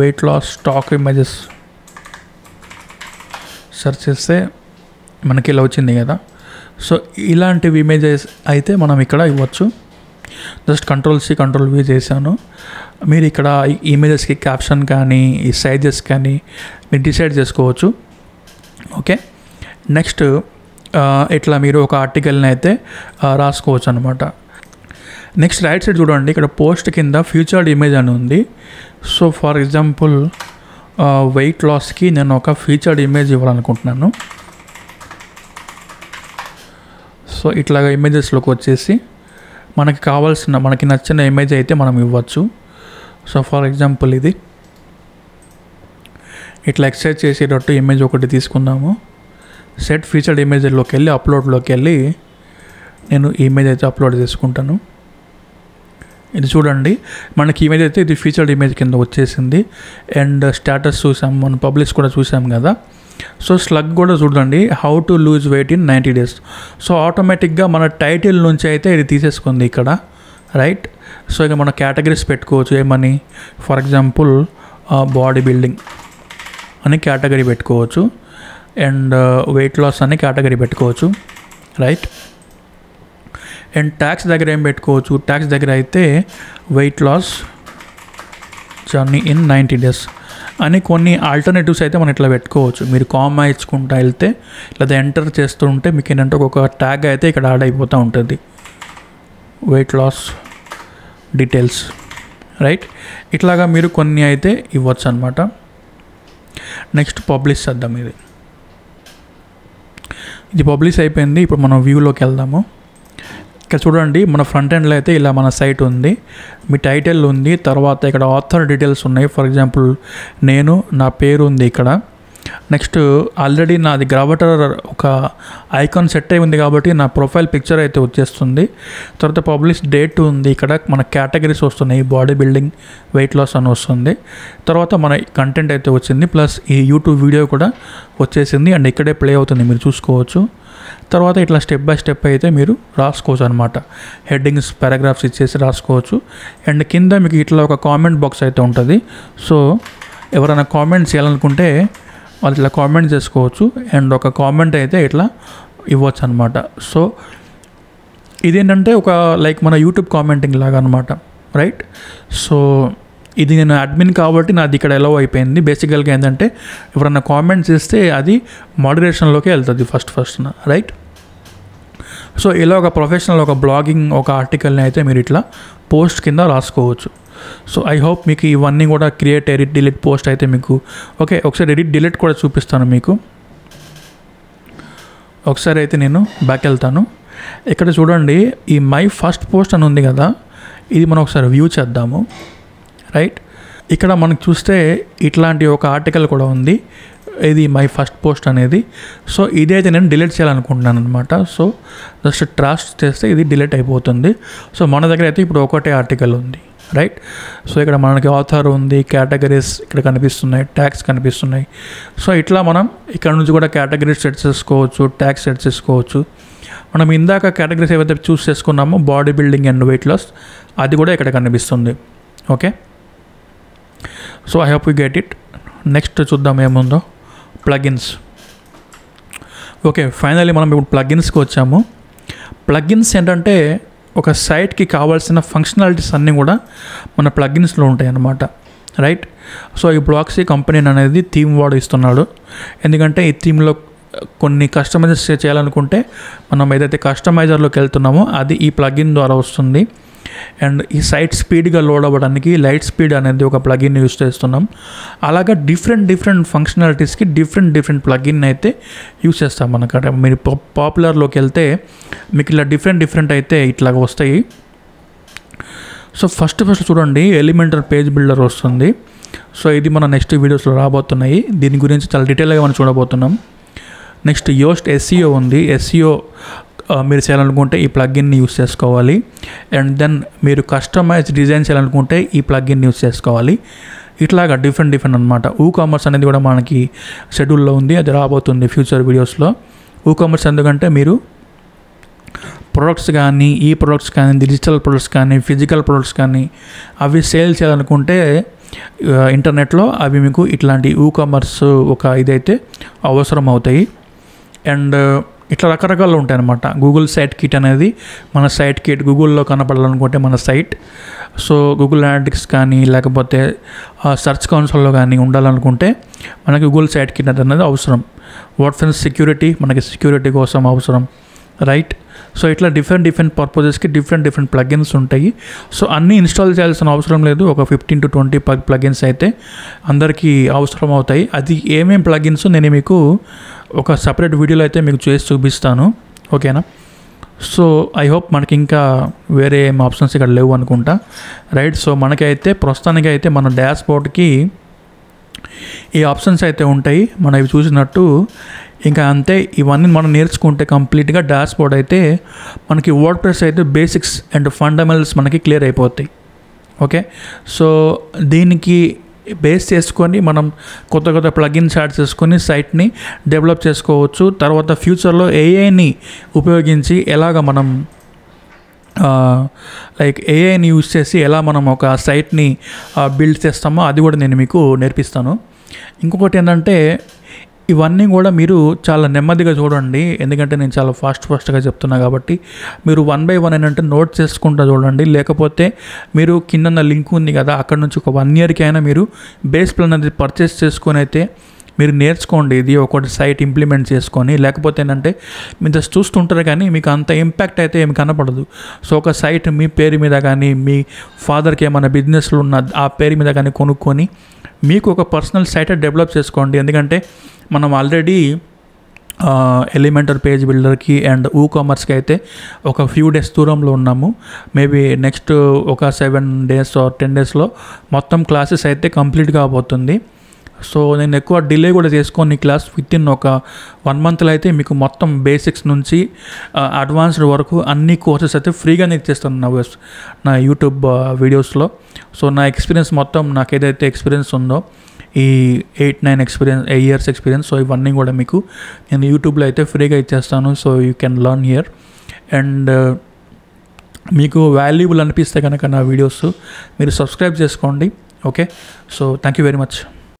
weight loss stock images search చేస్తే మనకి ఇలా వచ్చింది కదా. సో ఇలాంటివి ఇమేజెస్ అయితే మనం ఇక్కడ ఇవ్వచ్చు. జస్ట్ Ctrl+C Ctrl+V చేశాను. మీరు ఇక్కడ ఇమేజెస్కి క్యాప్షన్ కానీ ఈ సైజెస్ కానీ మీరు డిసైడ్ చేసుకోవచ్చు. ఓకే, నెక్స్ట్ ఇట్లా మీరు ఒక ఆర్టికల్ని అయితే రాసుకోవచ్చు అనమాట. నెక్స్ట్ రైట్ సైడ్ చూడండి, ఇక్కడ పోస్ట్ కింద ఫ్యూచర్డ్ ఇమేజ్ అని ఉంది. సో ఫర్ ఎగ్జాంపుల్ వెయిట్ లాస్కి నేను ఒక ఫీచర్డ్ ఇమేజ్ ఇవ్వాలనుకుంటున్నాను. సో ఇట్లాగా ఇమేజెస్లోకి వచ్చేసి మనకి కావాల్సిన మనకి నచ్చిన ఇమేజ్ అయితే మనం ఇవ్వచ్చు. సో ఫర్ ఎగ్జాంపుల్ ఇది ఇట్లా ఎక్సైజ్ చేసేటట్టు ఇమేజ్ ఒకటి తీసుకుందాము. సెట్ ఫీచర్డ్ ఇమేజ్లోకి వెళ్ళి అప్లోడ్లోకి వెళ్ళి నేను ఈ ఇమేజ్ అయితే అప్లోడ్ చేసుకుంటాను. ఇది చూడండి, మనకి ఇమేజ్ అయితే ఇది ఫీచర్డ్ ఇమేజ్ కింద వచ్చేసింది. అండ్ స్టేటస్ చూసాం, మనం పబ్లిష్ కూడా చూసాం కదా. సో స్లగ్ కూడా చూడండి, how to lose weight in 90 days. So ఆటోమేటిక్గా మన టైటిల్ నుంచి అయితే ఇది తీసేసుకుంది ఇక్కడ, రైట్. సో ఇక మన కేటగిరీస్ పెట్టుకోవచ్చు, ఏమని ఫర్ ఎగ్జాంపుల్ బాడీ బిల్డింగ్ అని కేటగిరీ పెట్టుకోవచ్చు, అండ్ వెయిట్ లాస్ అని కేటగిరీ పెట్టుకోవచ్చు, రైట్. అండ్ ట్యాక్స్ దగ్గర ఏం పెట్టుకోవచ్చు, ట్యాక్స్ దగ్గర అయితే weight loss journey in 90 days అని కొన్ని ఆల్టర్నేటివ్స్ అయితే మనం ఇట్లా పెట్టుకోవచ్చు. మీరు కామా ఇచ్చుకుంటా వెళ్తే లేదా ఎంటర్ చేస్తూ ఉంటే మీకు ఏంటంటే ఒక ట్యాగ్ అయితే ఇక్కడ యాడ్ అయిపోతూ ఉంటుంది, వెయిట్ లాస్ డీటెయిల్స్, రైట్. ఇట్లాగా మీరు కొన్ని అయితే ఇవ్వచ్చు అనమాట. నెక్స్ట్ పబ్లిష్ చేద్దాం. ఇది పబ్లిష్ అయిపోయింది. ఇప్పుడు మనం వ్యూలోకి వెళ్దాము. ఇక్కడ చూడండి, మన ఫ్రంట్ ఎండ్లో అయితే ఇలా మన సైట్ ఉంది, మీ టైటిల్ ఉంది, తర్వాత ఇక్కడ ఆథర్ డీటెయిల్స్ ఉన్నాయి. ఫర్ ఎగ్జాంపుల్ నా పేరు ఉంది ఇక్కడ. నెక్స్ట్ ఆల్రెడీ నాది గ్రావటర్ ఒక ఐకాన్ సెట్ అయి ఉంది కాబట్టి నా ప్రొఫైల్ పిక్చర్ అయితే వచ్చేస్తుంది. తర్వాత పబ్లిష్ డేట్ ఉంది, ఇక్కడ మన కేటగిరీస్ వస్తున్నాయి, బాడీ బిల్డింగ్, వెయిట్ లాస్ అని వస్తుంది. తర్వాత మన కంటెంట్ అయితే వచ్చింది, ప్లస్ ఈ యూట్యూబ్ వీడియో కూడా వచ్చేసింది అండ్ ఇక్కడే ప్లే అవుతుంది, మీరు చూసుకోవచ్చు. తర్వాత ఇట్లా స్టెప్ బై స్టెప్ అయితే మీరు రాసుకోవచ్చు అనమాట. హెడ్డింగ్స్, పారాగ్రాఫ్స్ ఇచ్చేసి రాసుకోవచ్చు. అండ్ కింద మీకు ఇట్లా ఒక కామెంట్ బాక్స్ అయితే ఉంటుంది. సో ఎవరైనా కామెంట్స్ చేయాలనుకుంటే వాళ్ళు ఇట్లా కామెంట్ చేసుకోవచ్చు అండ్ ఒక కామెంట్ అయితే ఇట్లా ఇవ్వచ్చు అనమాట. సో ఇదేంటంటే ఒక లైక్ మన యూట్యూబ్ కామెంటింగ్ లాగా అనమాట, రైట్. సో ఇది నేను అడ్మిన్ కాబట్టి నాది ఇక్కడ ఎలవ్ అయిపోయింది. బేసికల్గా ఏంటంటే ఎవరన్నా కామెంట్స్ చేస్తే అది మోడరేషన్లోకి వెళ్తుంది ఫస్ట్, రైట్. సో ఇలా ఒక ప్రొఫెషనల్ ఒక బ్లాగింగ్ ఒక ఆర్టికల్ని అయితే మీరు ఇట్లా పోస్ట్ కింద రాసుకోవచ్చు. సో ఐ హోప్ మీకు ఇవన్నీ కూడా క్రియేట్, ఎడిట్, డిలీట్, పోస్ట్ అయితే మీకు ఓకే. ఒకసారి ఎడిట్, డిలీట్ కూడా చూపిస్తాను మీకు. ఒకసారి అయితే నేను బ్యాక్ వెళ్తాను. ఇక్కడ చూడండి, ఈ మై ఫస్ట్ పోస్ట్ అని ఉంది కదా, ఇది మనం ఒకసారి వ్యూ చేద్దాము. రైట్, ఇక్కడ మనకు చూస్తే ఇట్లాంటి ఒక ఆర్టికల్ కూడా ఉంది, ఇది మై ఫస్ట్ పోస్ట్ అనేది. సో ఇదైతే నేను డిలీట్ చేయాలనుకుంటున్నాను అనమాట. సో జస్ట్ ట్రాస్ట్ చేస్తే ఇది డిలీట్ అయిపోతుంది. సో మన దగ్గర అయితే ఇప్పుడు ఒకటే ఆర్టికల్ ఉంది. రైట్, సో ఇక్కడ మనకి ఆథర్ ఉంది, కేటగిరీస్ ఇక్కడ కనిపిస్తున్నాయి, ట్యాగ్స్ కనిపిస్తున్నాయి. సో ఇట్లా మనం ఇక్కడ నుంచి కూడా కేటగిరీస్ సెట్ చేసుకోవచ్చు, ట్యాగ్స్ సెట్ చేసుకోవచ్చు. మనం ఇందాక కేటగిరీస్ ఏవైతే చూస్ చేసుకున్నామో body building and weight loss, అది కూడా ఇక్కడ కనిపిస్తుంది. Okay, so I hope you get it. Next చూద్దాం ఏముందో. ప్లగిన్స్. ఓకే, ఫైనల్లీ మనం ఇప్పుడు ప్లగిన్స్కి వచ్చాము. ప్లగిన్స్ ఏంటంటే ఒక సైట్కి కావాల్సిన ఫంక్షనాలిటీస్ అన్నీ కూడా మన ప్లగిన్స్లో ఉంటాయి అన్నమాట. రైట్, సో ఈ బ్లాక్సీ కంపెనీ అనేది థీమ్ వాడు ఇస్తున్నాడు. ఎందుకంటే ఈ థీమ్లో కొన్ని కస్టమైజ్ చేయాలనుకుంటే మనం ఏదైతే కస్టమైజర్లోకి వెళ్తున్నామో అది ఈ ప్లగిన్ ద్వారా వస్తుంది. అండ్ ఈ సైట్ స్పీడ్గా లోడ్ అవ్వడానికి లైట్ స్పీడ్ అనేది ఒక ప్లగిన్ యూస్ చేస్తున్నాం. అలాగా డిఫరెంట్ ఫంక్షనాలిటీస్కి డిఫరెంట్ ప్లగిన్ అయితే యూస్ చేస్తాం మనకట. మీరు పాపులర్లోకి వెళ్తే మీకు ఇలా డిఫరెంట్ అయితే ఇట్లాగ వస్తాయి. సో ఫస్ట్ చూడండి, ఎలిమెంటల్ పేజ్ బిల్డర్ వస్తుంది. సో ఇది మన నెక్స్ట్ వీడియోస్లో రాబోతున్నాయి. దీని గురించి చాలా డీటెయిల్గా మనం చూడబోతున్నాం. నెక్స్ట్ యోస్ట్ SEO ఉంది. SEO మీరు చేయాలనుకుంటే ఈ ప్లగిన్ని యూస్ చేసుకోవాలి. అండ్ దెన్ మీరు కస్టమైజ్ డిజైన్ చేయాలనుకుంటే ఈ ప్లగిన్ని యూస్ చేసుకోవాలి. ఇట్లాగా డిఫరెంట్ అనమాట. కామర్స్ అనేది కూడా మనకి షెడ్యూల్లో ఉంది, అది రాబోతుంది ఫ్యూచర్ వీడియోస్లో. కామర్స్ ఎందుకంటే మీరు ప్రొడక్ట్స్ కానీ, ఈ ప్రొడక్ట్స్ కానీ, డిజిటల్ ప్రొడక్ట్స్ కానీ, ఫిజికల్ ప్రొడక్ట్స్ కానీ అవి సేల్ చేయాలనుకుంటే ఇంటర్నెట్లో అవి మీకు ఇట్లాంటి కామర్స్ ఒక ఇదైతే అవసరం అవుతాయి. అండ్ ఇట్లా రకరకాలు ఉంటాయి అన్నమాట. గూగుల్ సైట్ కిట్ అనేది మన సైట్ కిట్, గూగుల్లో కనపడాలనుకుంటే మన సైట్. సో గూగుల్ అనలిటిక్స్ కానీ లేకపోతే సెర్చ్ కన్సోల్లో కానీ ఉండాలనుకుంటే మనకి గూగుల్ సైట్ కిట్ అనేది అవసరం. వర్డ్ప్రెస్ సెక్యూరిటీ మనకి సెక్యూరిటీ కోసం అవసరం. రైట్, సో ఇట్లా డిఫరెంట్ పర్పజెస్కి డిఫరెంట్ ప్లగిన్స్ ఉంటాయి. సో అన్నీ ఇన్స్టాల్ చేయాల్సిన అవసరం లేదు. ఒక 15 to 20 ప్లగిన్స్ అయితే అందరికీ అవసరం అవుతాయి. అది ఏమేం ప్లగిన్స్ నేను మీకు ఒక సపరేట్ వీడియోలో అయితే మీకు చేసి చూపిస్తాను. ఓకేనా? సో ఐ హోప్ మనకి ఇంకా వేరే ఏం ఆప్షన్స్ ఇక్కడ లేవు అనుకుంటా. రైట్, సో మనకైతే ప్రస్తుతానికి అయితే మన డాష్బోర్డ్కి ఈ ఆప్షన్స్ అయితే ఉంటాయి. మనం ఇవి చూసినట్టు ఇంకా అంతే. ఇవన్నీ మనం నేర్చుకుంటే కంప్లీట్గా డాష్బోర్డ్ అయితే మనకి వర్డ్ప్రెస్ అయితే బేసిక్స్ అండ్ ఫండమెంటల్స్ మనకి క్లియర్ అయిపోతాయి. ఓకే, సో దీనికి బేస్ చేసుకొని మనం కొత్త ప్లగిన్స్ యాడ్ చేసుకొని సైట్ని డెవలప్ చేసుకోవచ్చు. తర్వాత ఫ్యూచర్లో ఏఐని ఉపయోగించి ఎలాగ మనం ఏఐని యూజ్ చేసి ఎలా మనం ఒక సైట్ని బిల్డ్ చేస్తామో అది కూడా నేను మీకు నేర్పిస్తాను. ఇంకొకటి ఏంటంటే ఇవన్నీ కూడా మీరు చాలా నెమ్మదిగా చూడండి, ఎందుకంటే నేను చాలా ఫాస్ట్గా చెప్తున్నా కాబట్టి మీరు 1 by 1 ఏంటంటే నోట్ చేసుకుంటూ చూడండి. లేకపోతే మీరు కింద లింక్ ఉంది కదా, అక్కడ నుంచి ఒక 1 yearకి అయినా మీరు బేస్ ప్లాన్ అనేది పర్చేస్ చేసుకొని అయితే మీరు నేర్చుకోండి. ఇది ఒకటి సైట్ ఇంప్లిమెంట్ చేసుకొని. లేకపోతే ఏంటంటే మీరు జస్ట్ చూస్తుంటారు కానీ మీకు అంత ఇంపాక్ట్ అయితే ఏమి కనపడదు. సో ఒక సైట్ మీ పేరు మీద కానీ, మీ ఫాదర్కి ఏమైనా బిజినెస్లు ఉన్న ఆ పేరు మీద కానీ కొనుక్కొని మీకు ఒక పర్సనల్ సైట్ డెవలప్ చేసుకోండి. ఎందుకంటే మనం ఆల్రెడీ ఎలిమెంటల్ పేజ్ బిల్డర్కి అండ్ కామర్స్కి అయితే ఒక ఫ్యూ డేస్ దూరంలో ఉన్నాము. మేబీ నెక్స్ట్ ఒక 7 days or 10 daysలో మొత్తం క్లాసెస్ అయితే కంప్లీట్గా అయిపోతుంది. సో నేను ఎక్కువ డిలే కూడా చేసుకొని క్లాస్ వితిన్ ఒక 1 monthలో అయితే మీకు మొత్తం బేసిక్స్ నుంచి అడ్వాన్స్డ్ వరకు అన్ని కోర్సెస్ అయితే ఫ్రీగానే ఇచ్చేస్తాను నా యూట్యూబ్ వీడియోస్లో. సో నా ఎక్స్పీరియన్స్ మొత్తం నాకు ఏదైతే ఎక్స్పీరియన్స్ ఉందో ఈ 8-9 years ఎక్స్పీరియన్స్, సో ఇవన్నీ కూడా మీకు నేను యూట్యూబ్లో అయితే ఫ్రీగా ఇచ్చేస్తాను. So you can learn here. And మీకు వాల్యుబుల్ అనిపిస్తే కనుక నా వీడియోస్ మీరు సబ్స్క్రైబ్ చేసుకోండి. Okay, so thank you very much.